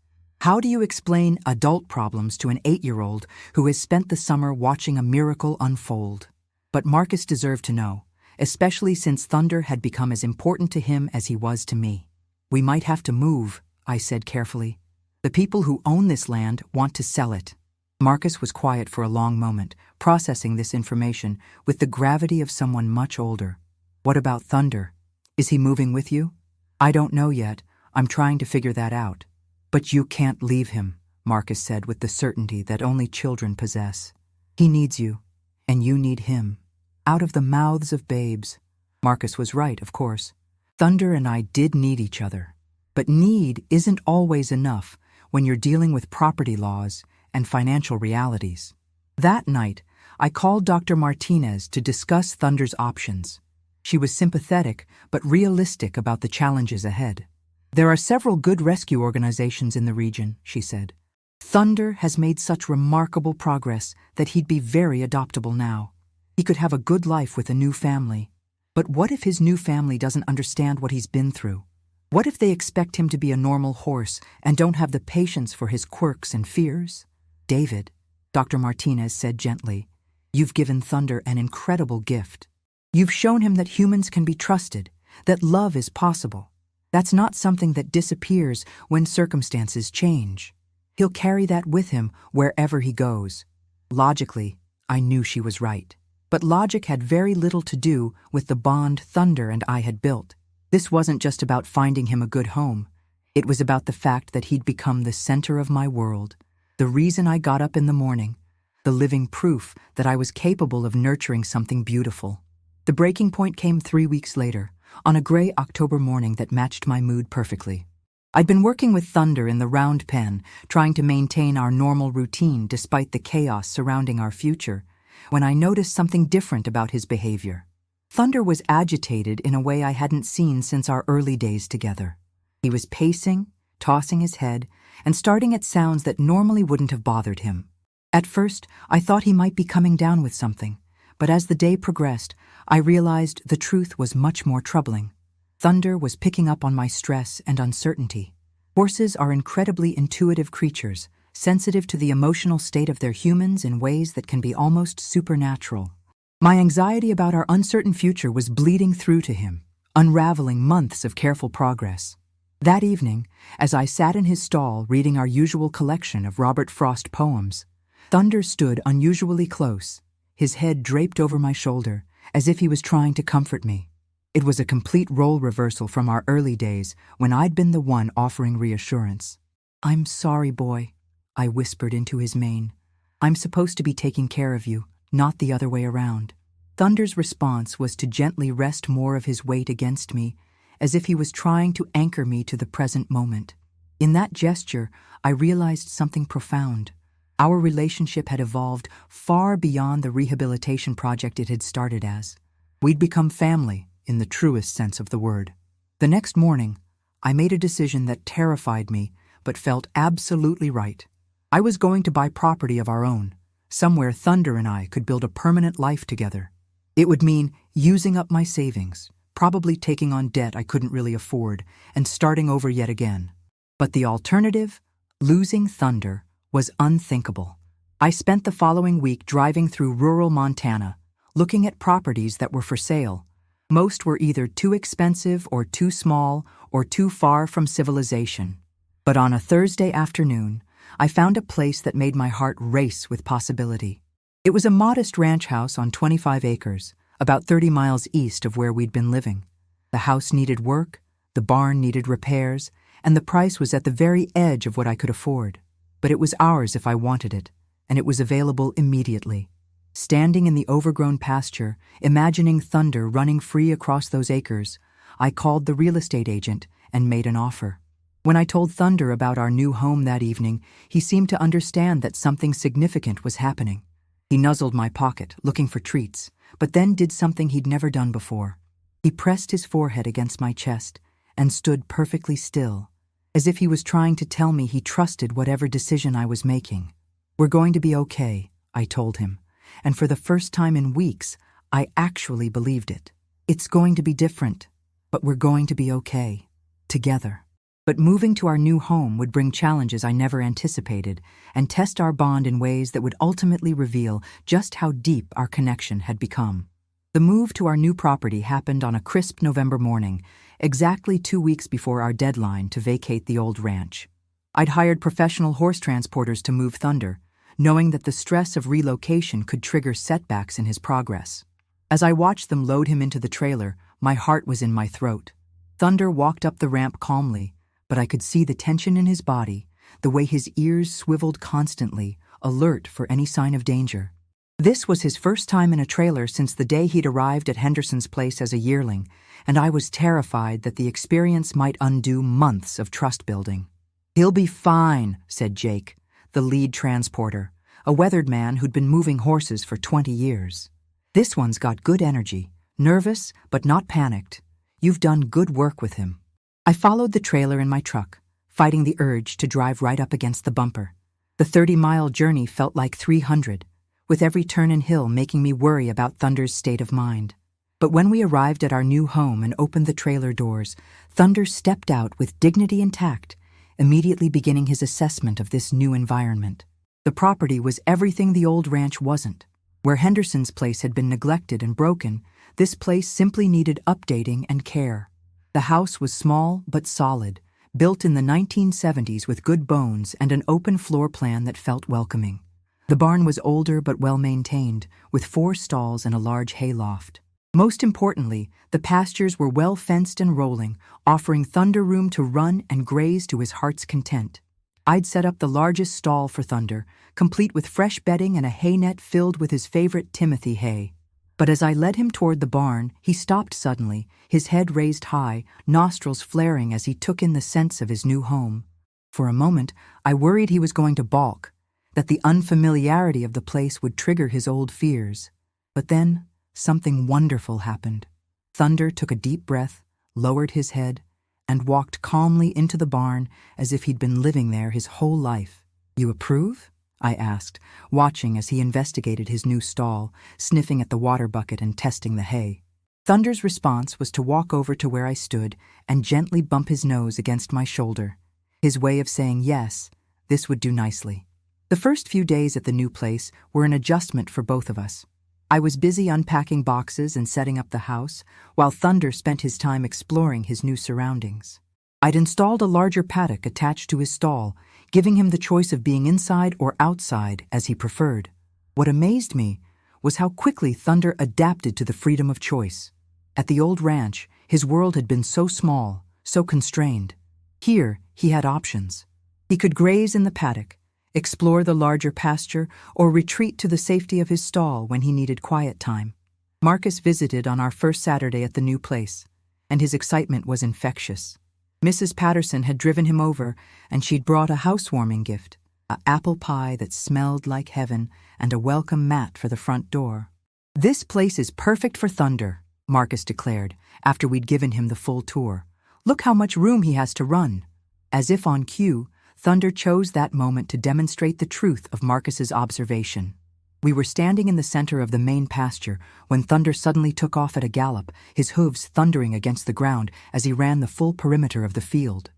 How do you explain adult problems to an 8-year-old who has spent the summer watching a miracle unfold? But Marcus deserved to know, especially since Thunder had become as important to him as he was to me. "We might have to move," I said carefully. "The people who own this land want to sell it." Marcus was quiet for a long moment, processing this information with the gravity of someone much older. "What about Thunder? Is he moving with you?" "I don't know yet. I'm trying to figure that out." "But you can't leave him," Marcus said with the certainty that only children possess. "He needs you, and you need him." Out of the mouths of babes. Marcus was right, of course. Thunder and I did need each other. But need isn't always enough when you're dealing with property laws and financial realities. That night, I called Dr. Martinez to discuss Thunder's options. She was sympathetic but realistic about the challenges ahead. "There are several good rescue organizations in the region," she said. "Thunder has made such remarkable progress that he'd be very adoptable now. He could have a good life with a new family. But what if his new family doesn't understand what he's been through? What if they expect him to be a normal horse and don't have the patience for his quirks and fears?" "David," Dr. Martinez said gently, "you've given Thunder an incredible gift. You've shown him that humans can be trusted, that love is possible. That's not something that disappears when circumstances change. He'll carry that with him wherever he goes." Logically, I knew she was right. But logic had very little to do with the bond Thunder and I had built. This wasn't just about finding him a good home. It was about the fact that he'd become the center of my world, the reason I got up in the morning, the living proof that I was capable of nurturing something beautiful. The breaking point came 3 weeks later, on a gray October morning that matched my mood perfectly. I'd been working with Thunder in the round pen, trying to maintain our normal routine despite the chaos surrounding our future, when I noticed something different about his behavior. Thunder was agitated in a way I hadn't seen since our early days together. He was pacing, tossing his head, and starting at sounds that normally wouldn't have bothered him. At first, I thought he might be coming down with something, but as the day progressed, I realized the truth was much more troubling. Thunder was picking up on my stress and uncertainty. Horses are incredibly intuitive creatures, sensitive to the emotional state of their humans in ways that can be almost supernatural. My anxiety about our uncertain future was bleeding through to him, unraveling months of careful progress. That evening, as I sat in his stall reading our usual collection of Robert Frost poems, Thunder stood unusually close, his head draped over my shoulder, as if he was trying to comfort me. It was a complete role reversal from our early days when I'd been the one offering reassurance. "I'm sorry, boy," I whispered into his mane. "I'm supposed to be taking care of you, not the other way around." Thunder's response was to gently rest more of his weight against me, as if he was trying to anchor me to the present moment. In that gesture, I realized something profound. Our relationship had evolved far beyond the rehabilitation project it had started as. We'd become family, in the truest sense of the word. The next morning, I made a decision that terrified me, but felt absolutely right. I was going to buy property of our own, somewhere Thunder and I could build a permanent life together. It would mean using up my savings, probably taking on debt I couldn't really afford, and starting over yet again. But the alternative? Losing Thunder was unthinkable. I spent the following week driving through rural Montana, looking at properties that were for sale. Most were either too expensive or too small or too far from civilization. But on a Thursday afternoon, I found a place that made my heart race with possibility. It was a modest ranch house on 25 acres, about 30 miles east of where we'd been living. The house needed work, the barn needed repairs, and the price was at the very edge of what I could afford. But it was ours if I wanted it, and it was available immediately. Standing in the overgrown pasture, imagining Thunder running free across those acres, I called the real estate agent and made an offer. When I told Thunder about our new home that evening, he seemed to understand that something significant was happening. He nuzzled my pocket, looking for treats, but then did something he'd never done before. He pressed his forehead against my chest and stood perfectly still, as if he was trying to tell me he trusted whatever decision I was making. "We're going to be okay," I told him, and for the first time in weeks, I actually believed it. "It's going to be different, but we're going to be okay, together." But moving to our new home would bring challenges I never anticipated and test our bond in ways that would ultimately reveal just how deep our connection had become. The move to our new property happened on a crisp November morning, exactly 2 weeks before our deadline to vacate the old ranch. I'd hired professional horse transporters to move Thunder, knowing that the stress of relocation could trigger setbacks in his progress. As I watched them load him into the trailer, my heart was in my throat. Thunder walked up the ramp calmly, but I could see the tension in his body, the way his ears swiveled constantly, alert for any sign of danger. This was his first time in a trailer since the day he'd arrived at Henderson's place as a yearling, and I was terrified that the experience might undo months of trust building. "He'll be fine," said Jake, the lead transporter, a weathered man who'd been moving horses for 20 years. "This one's got good energy, nervous but not panicked. You've done good work with him." I followed the trailer in my truck, fighting the urge to drive right up against the bumper. The 30-mile journey felt like 300, with every turn and hill making me worry about Thunder's state of mind. But when we arrived at our new home and opened the trailer doors, Thunder stepped out with dignity intact, immediately beginning his assessment of this new environment. The property was everything the old ranch wasn't. Where Henderson's place had been neglected and broken, this place simply needed updating and care. The house was small but solid, built in the 1970s with good bones and an open floor plan that felt welcoming. The barn was older but well-maintained, with 4 stalls and a large hayloft. Most importantly, the pastures were well-fenced and rolling, offering Thunder room to run and graze to his heart's content. I'd set up the largest stall for Thunder, complete with fresh bedding and a hay net filled with his favorite Timothy hay. But as I led him toward the barn, he stopped suddenly, his head raised high, nostrils flaring as he took in the scents of his new home. For a moment, I worried he was going to balk, that the unfamiliarity of the place would trigger his old fears. But then, something wonderful happened. Thunder took a deep breath, lowered his head, and walked calmly into the barn as if he'd been living there his whole life. "You approve?" I asked, watching as he investigated his new stall, sniffing at the water bucket and testing the hay. Thunder's response was to walk over to where I stood and gently bump his nose against my shoulder, his way of saying yes, this would do nicely. The first few days at the new place were an adjustment for both of us. I was busy unpacking boxes and setting up the house, while Thunder spent his time exploring his new surroundings. I'd installed a larger paddock attached to his stall, giving him the choice of being inside or outside as he preferred. What amazed me was how quickly Thunder adapted to the freedom of choice. At the old ranch, his world had been so small, so constrained. Here, he had options. He could graze in the paddock, explore the larger pasture, or retreat to the safety of his stall when he needed quiet time. Marcus visited on our first Saturday at the new place, and his excitement was infectious. Mrs. Patterson had driven him over, and she'd brought a housewarming gift, an apple pie that smelled like heaven and a welcome mat for the front door. "This place is perfect for Thunder," Marcus declared, after we'd given him the full tour. "Look how much room he has to run." As if on cue, Thunder chose that moment to demonstrate the truth of Marcus's observation. We were standing in the center of the main pasture when Thunder suddenly took off at a gallop, his hooves thundering against the ground as he ran the full perimeter of the field.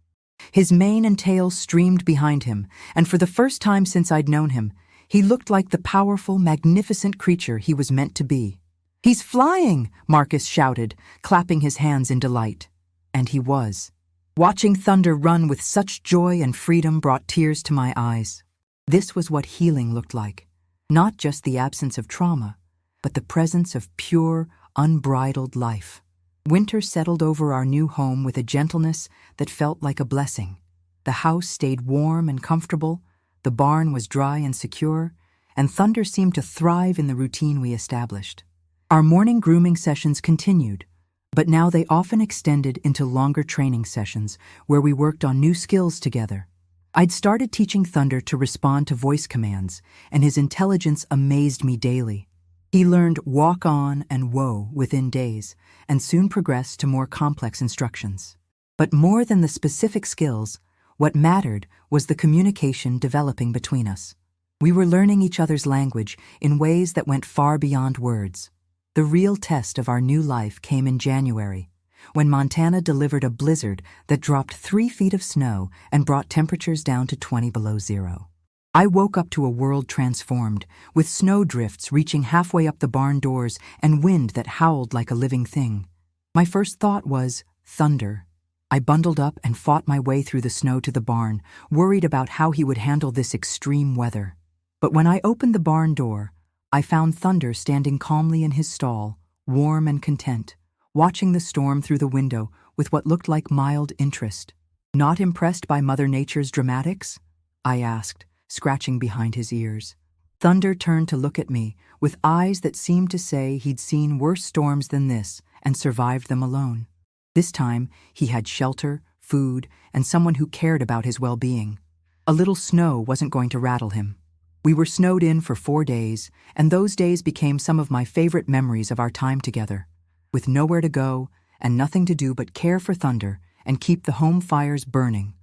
His mane and tail streamed behind him, and for the first time since I'd known him, he looked like the powerful, magnificent creature he was meant to be. "He's flying!" Marcus shouted, clapping his hands in delight. And he was. Watching Thunder run with such joy and freedom brought tears to my eyes. This was what healing looked like. Not just the absence of trauma, but the presence of pure, unbridled life. Winter settled over our new home with a gentleness that felt like a blessing. The house stayed warm and comfortable, the barn was dry and secure, and Thunder seemed to thrive in the routine we established. Our morning grooming sessions continued, but now they often extended into longer training sessions where we worked on new skills together. I'd started teaching Thunder to respond to voice commands, and his intelligence amazed me daily. He learned walk on and whoa within days, and soon progressed to more complex instructions. But more than the specific skills, what mattered was the communication developing between us. We were learning each other's language in ways that went far beyond words. The real test of our new life came in January, when Montana delivered a blizzard that dropped 3 feet of snow and brought temperatures down to 20 below zero. I woke up to a world transformed, with snow drifts reaching halfway up the barn doors and wind that howled like a living thing. My first thought was, Thunder. I bundled up and fought my way through the snow to the barn, worried about how he would handle this extreme weather. But when I opened the barn door, I found Thunder standing calmly in his stall, warm and content, watching the storm through the window with what looked like mild interest. "Not impressed by Mother Nature's dramatics?" I asked, scratching behind his ears. Thunder turned to look at me with eyes that seemed to say he'd seen worse storms than this and survived them alone. This time, he had shelter, food, and someone who cared about his well-being. A little snow wasn't going to rattle him. We were snowed in for 4 days, and those days became some of my favorite memories of our time together. With nowhere to go and nothing to do but care for Thunder and keep the home fires burning,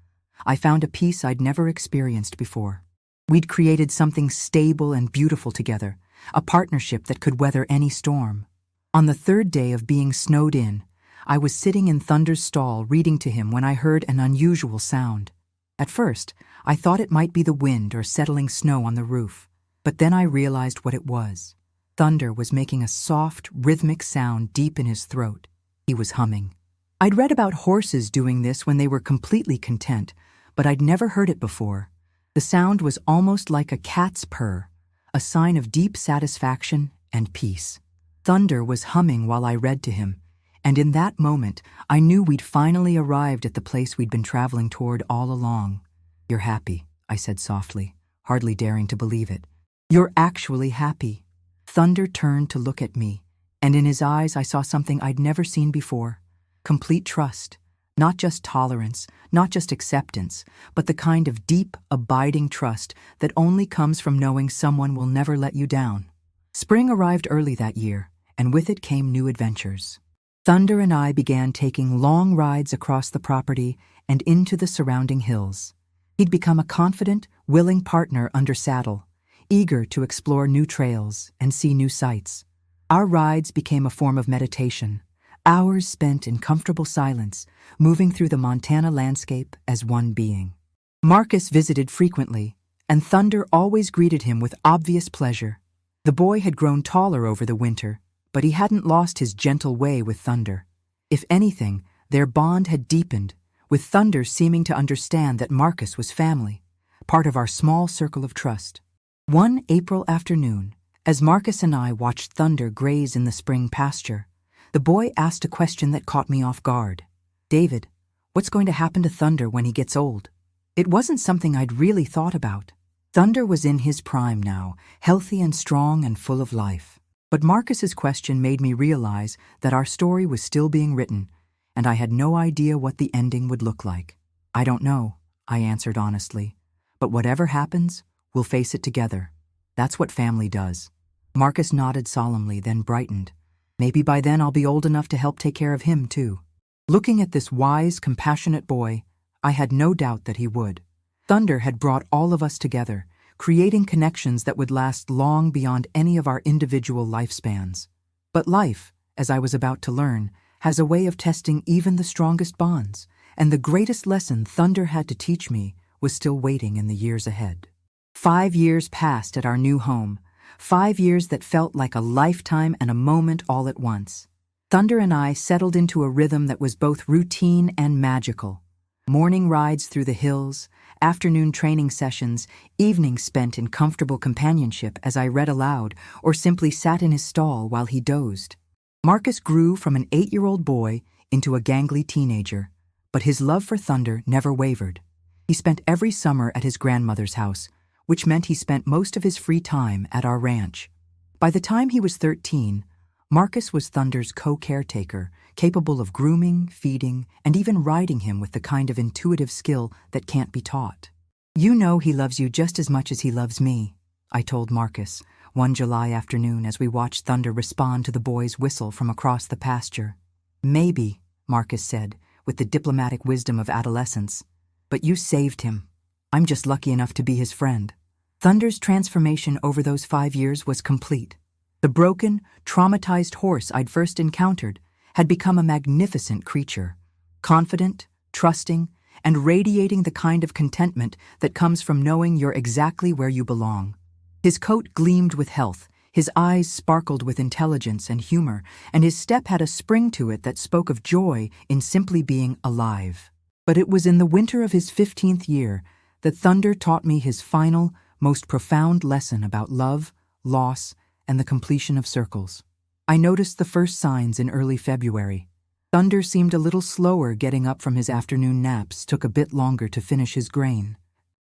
I found a peace I'd never experienced before. We'd created something stable and beautiful together, a partnership that could weather any storm. On the 3rd day of being snowed in, I was sitting in Thunder's stall reading to him when I heard an unusual sound. At first, I thought it might be the wind or settling snow on the roof, but then I realized what it was. Thunder was making a soft, rhythmic sound deep in his throat. He was humming. I'd read about horses doing this when they were completely content, but I'd never heard it before. The sound was almost like a cat's purr, a sign of deep satisfaction and peace. Thunder was humming while I read to him, and in that moment, I knew we'd finally arrived at the place we'd been traveling toward all along. "You're happy," I said softly, hardly daring to believe it. "You're actually happy." Thunder turned to look at me, and in his eyes I saw something I'd never seen before. Complete trust. Not just tolerance, not just acceptance, but the kind of deep, abiding trust that only comes from knowing someone will never let you down. Spring arrived early that year, and with it came new adventures. Thunder and I began taking long rides across the property and into the surrounding hills. He'd become a confident, willing partner under saddle, eager to explore new trails and see new sights. Our rides became a form of meditation, hours spent in comfortable silence, moving through the Montana landscape as one being. Marcus visited frequently, and Thunder always greeted him with obvious pleasure. The boy had grown taller over the winter, but he hadn't lost his gentle way with Thunder. If anything, their bond had deepened, with Thunder seeming to understand that Marcus was family, part of our small circle of trust. One April afternoon, as Marcus and I watched Thunder graze in the spring pasture, the boy asked a question that caught me off guard. "David, what's going to happen to Thunder when he gets old?" It wasn't something I'd really thought about. Thunder was in his prime now, healthy and strong and full of life. But Marcus's question made me realize that our story was still being written, and I had no idea what the ending would look like. "I don't know," I answered honestly. "But whatever happens, we'll face it together. That's what family does." Marcus nodded solemnly, then brightened. Maybe by then I'll be old enough to help take care of him, too. Looking at this wise, compassionate boy, I had no doubt that he would. Thunder had brought all of us together, creating connections that would last long beyond any of our individual lifespans. But life, as I was about to learn, has a way of testing even the strongest bonds, and the greatest lesson Thunder had to teach me was still waiting in the years ahead. 5 years passed at our new home, 5 years that felt like a lifetime and a moment all at once. Thunder and I settled into a rhythm that was both routine and magical. Morning rides through the hills, afternoon training sessions, evenings spent in comfortable companionship as I read aloud or simply sat in his stall while he dozed. Marcus grew from an 8-year-old boy into a gangly teenager, but his love for Thunder never wavered. He spent every summer at his grandmother's house, which meant he spent most of his free time at our ranch. By the time he was 13, Marcus was Thunder's co-caretaker, capable of grooming, feeding, and even riding him with the kind of intuitive skill that can't be taught. "You know he loves you just as much as he loves me," I told Marcus one July afternoon as we watched Thunder respond to the boy's whistle from across the pasture. "Maybe," Marcus said, with the diplomatic wisdom of adolescence, "but you saved him. I'm just lucky enough to be his friend." Thunder's transformation over those 5 years was complete. The broken, traumatized horse I'd first encountered had become a magnificent creature, confident, trusting, and radiating the kind of contentment that comes from knowing you're exactly where you belong. His coat gleamed with health, his eyes sparkled with intelligence and humor, and his step had a spring to it that spoke of joy in simply being alive. But it was in the winter of his 15th year that Thunder taught me his final, most profound lesson about love, loss, and the completion of circles. I noticed the first signs in early February. Thunder seemed a little slower getting up from his afternoon naps, took a bit longer to finish his grain.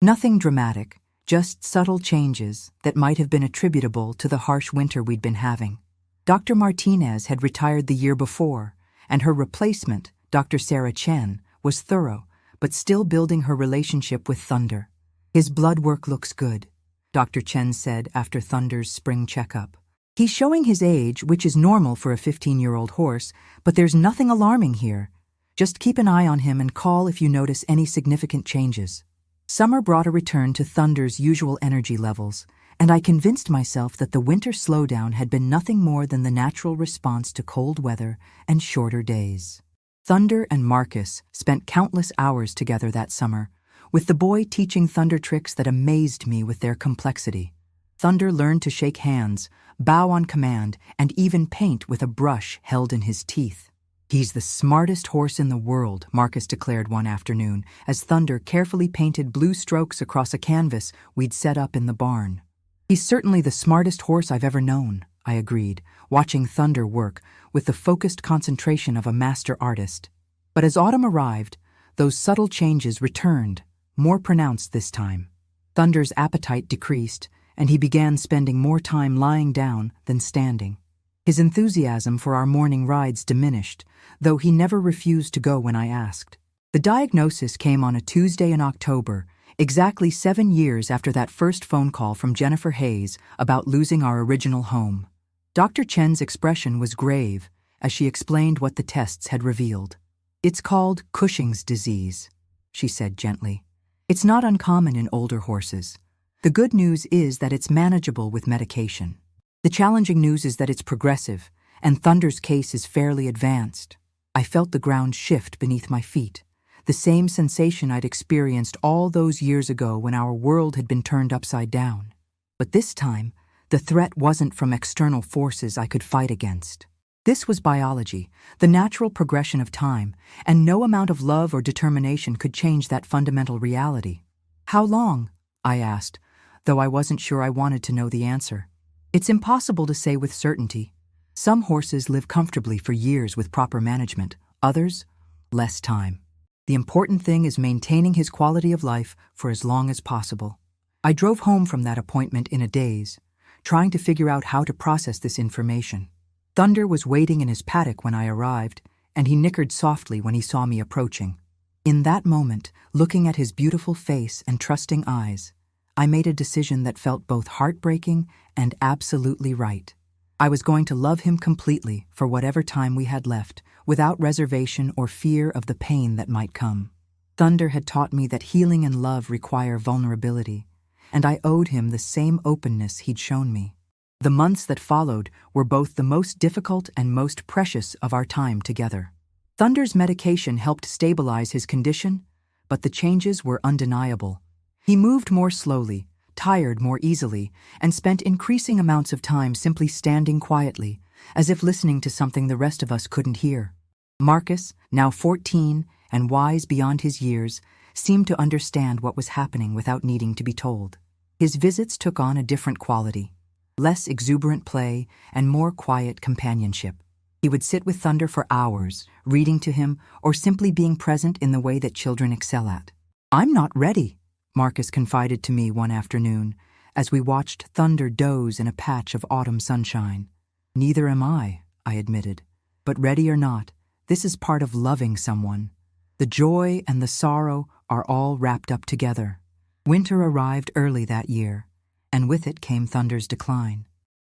Nothing dramatic, just subtle changes that might have been attributable to the harsh winter we'd been having. Dr. Martinez had retired the year before, and her replacement, Dr. Sarah Chen, was thorough, but still building her relationship with Thunder. "His blood work looks good," Dr. Chen said after Thunder's spring checkup. "He's showing his age, which is normal for a 15-year-old horse, but there's nothing alarming here. Just keep an eye on him and call if you notice any significant changes." Summer brought a return to Thunder's usual energy levels, and I convinced myself that the winter slowdown had been nothing more than the natural response to cold weather and shorter days. Thunder and Marcus spent countless hours together that summer, with the boy teaching Thunder tricks that amazed me with their complexity. Thunder learned to shake hands, bow on command, and even paint with a brush held in his teeth. "He's the smartest horse in the world," Marcus declared one afternoon, as Thunder carefully painted blue strokes across a canvas we'd set up in the barn. "He's certainly the smartest horse I've ever known," I agreed, watching Thunder work with the focused concentration of a master artist. But as autumn arrived, those subtle changes returned, more pronounced this time. Thunder's appetite decreased, and he began spending more time lying down than standing. His enthusiasm for our morning rides diminished, though he never refused to go when I asked. The diagnosis came on a Tuesday in October, exactly 7 years after that first phone call from Jennifer Hayes about losing our original home. Dr. Chen's expression was grave as she explained what the tests had revealed. "It's called Cushing's disease," she said gently. "It's not uncommon in older horses. The good news is that it's manageable with medication. The challenging news is that it's progressive, and Thunder's case is fairly advanced." I felt the ground shift beneath my feet, the same sensation I'd experienced all those years ago when our world had been turned upside down. But this time, the threat wasn't from external forces I could fight against. This was biology, the natural progression of time, and no amount of love or determination could change that fundamental reality. "How long?" I asked, though I wasn't sure I wanted to know the answer. It's impossible to say with certainty. Some horses live comfortably for years with proper management, others, less time. The important thing is maintaining his quality of life for as long as possible. I drove home from that appointment in a daze, trying to figure out how to process this information. Thunder was waiting in his paddock when I arrived, and he nickered softly when he saw me approaching. In that moment, looking at his beautiful face and trusting eyes, I made a decision that felt both heartbreaking and absolutely right. I was going to love him completely for whatever time we had left, without reservation or fear of the pain that might come. Thunder had taught me that healing and love require vulnerability, and I owed him the same openness he'd shown me. The months that followed were both the most difficult and most precious of our time together. Thunder's medication helped stabilize his condition, but the changes were undeniable. He moved more slowly, tired more easily, and spent increasing amounts of time simply standing quietly, as if listening to something the rest of us couldn't hear. Marcus, now 14 and wise beyond his years, seemed to understand what was happening without needing to be told. His visits took on a different quality, less exuberant play and more quiet companionship. He would sit with Thunder for hours, reading to him or simply being present in the way that children excel at. "I'm not ready," Marcus confided to me one afternoon as we watched Thunder doze in a patch of autumn sunshine. "Neither am I," I admitted. "But ready or not, this is part of loving someone. The joy and the sorrow are all wrapped up together." Winter arrived early that year, and with it came Thunder's decline.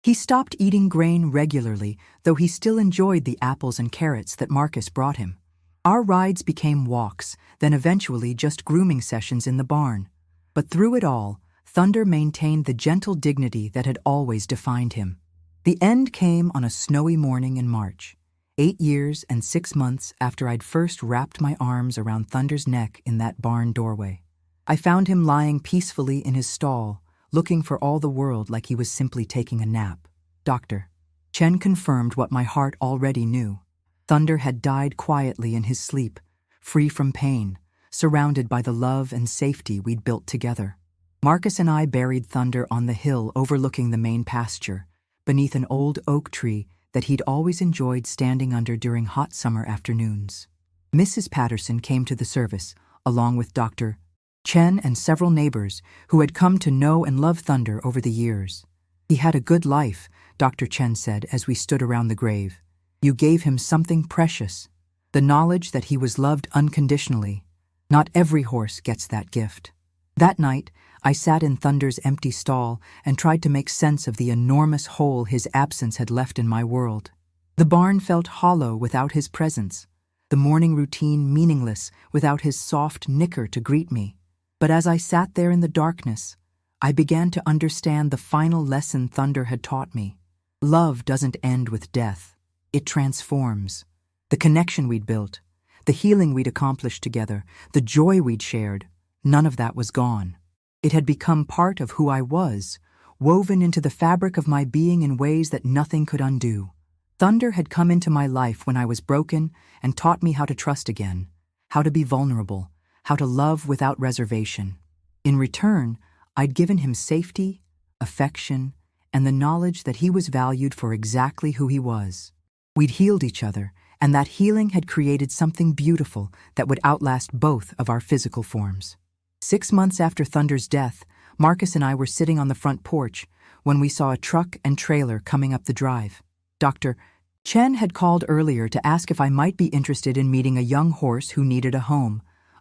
He stopped eating grain regularly, though he still enjoyed the apples and carrots that Marcus brought him. Our rides became walks, then eventually just grooming sessions in the barn. But through it all, Thunder maintained the gentle dignity that had always defined him. The end came on a snowy morning in March, 8 years and 6 months after I'd first wrapped my arms around Thunder's neck in that barn doorway. I found him lying peacefully in his stall, looking for all the world like he was simply taking a nap. Dr. Chen confirmed what my heart already knew. Thunder had died quietly in his sleep, free from pain, surrounded by the love and safety we'd built together. Marcus and I buried Thunder on the hill overlooking the main pasture, beneath an old oak tree that he'd always enjoyed standing under during hot summer afternoons. Mrs. Patterson came to the service, along with Dr. Chen and several neighbors who had come to know and love Thunder over the years. "He had a good life," Dr. Chen said as we stood around the grave. "You gave him something precious, the knowledge that he was loved unconditionally. Not every horse gets that gift." That night, I sat in Thunder's empty stall and tried to make sense of the enormous hole his absence had left in my world. The barn felt hollow without his presence, the morning routine meaningless without his soft nicker to greet me. But as I sat there in the darkness, I began to understand the final lesson Thunder had taught me. Love doesn't end with death. It transforms. The connection we'd built, the healing we'd accomplished together, the joy we'd shared, none of that was gone. It had become part of who I was, woven into the fabric of my being in ways that nothing could undo. Thunder had come into my life when I was broken and taught me how to trust again, how to be vulnerable, how to love without reservation. In return, I'd given him safety, affection, and the knowledge that he was valued for exactly who he was. We'd healed each other, and that healing had created something beautiful that would outlast both of our physical forms. 6 months after Thunder's death, Marcus and I were sitting on the front porch when we saw a truck and trailer coming up the drive. Dr. Chen had called earlier to ask if I might be interested in meeting a young horse who needed a home.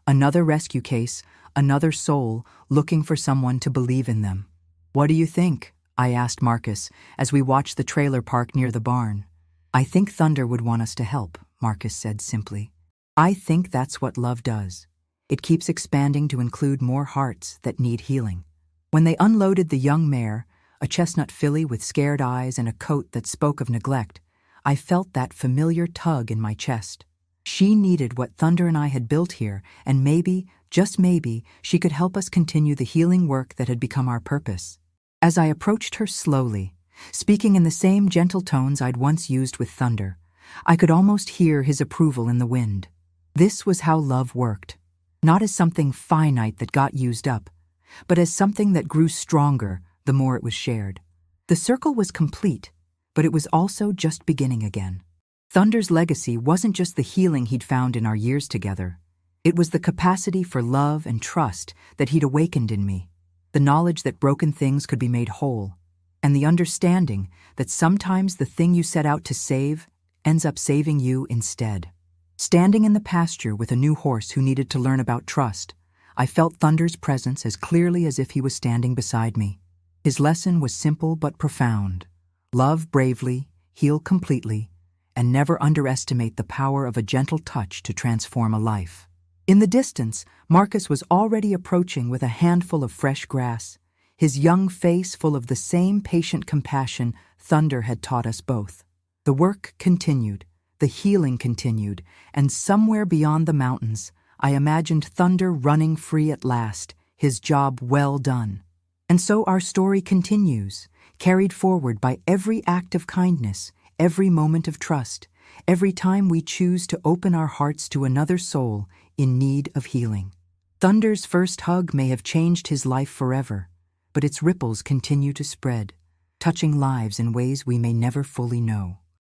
Another rescue case, another soul looking for someone to believe in them. "What do you think?" I asked Marcus as we watched the trailer park near the barn. "I think Thunder would want us to help," Marcus said simply. "I think that's what love does. It keeps expanding to include more hearts that need healing." When they unloaded the young mare, a chestnut filly with scared eyes and a coat that spoke of neglect, I felt that familiar tug in my chest. She needed what Thunder and I had built here, and maybe, just maybe, she could help us continue the healing work that had become our purpose. As I approached her slowly, speaking in the same gentle tones I'd once used with Thunder, I could almost hear his approval in the wind. This was how love worked, not as something finite that got used up, but as something that grew stronger the more it was shared. The circle was complete, but it was also just beginning again. Thunder's legacy wasn't just the healing he'd found in our years together. It was the capacity for love and trust that he'd awakened in me, the knowledge that broken things could be made whole, and the understanding that sometimes the thing you set out to save ends up saving you instead. Standing in the pasture with a new horse who needed to learn about trust, I felt Thunder's presence as clearly as if he was standing beside me. His lesson was simple but profound. Love bravely, heal completely, and never underestimate the power of a gentle touch to transform a life. In the distance, Marcus was already approaching with a handful of fresh grass, his young face full of the same patient compassion Thunder had taught us both. The work continued, The healing continued, and somewhere beyond the mountains, I imagined Thunder running free at last, his job well done. And so our story continues, carried forward by every act of kindness, every moment of trust, every time we choose to open our hearts to another soul in need of healing. Thunder's first hug may have changed his life forever, but its ripples continue to spread, touching lives in ways we may never fully know.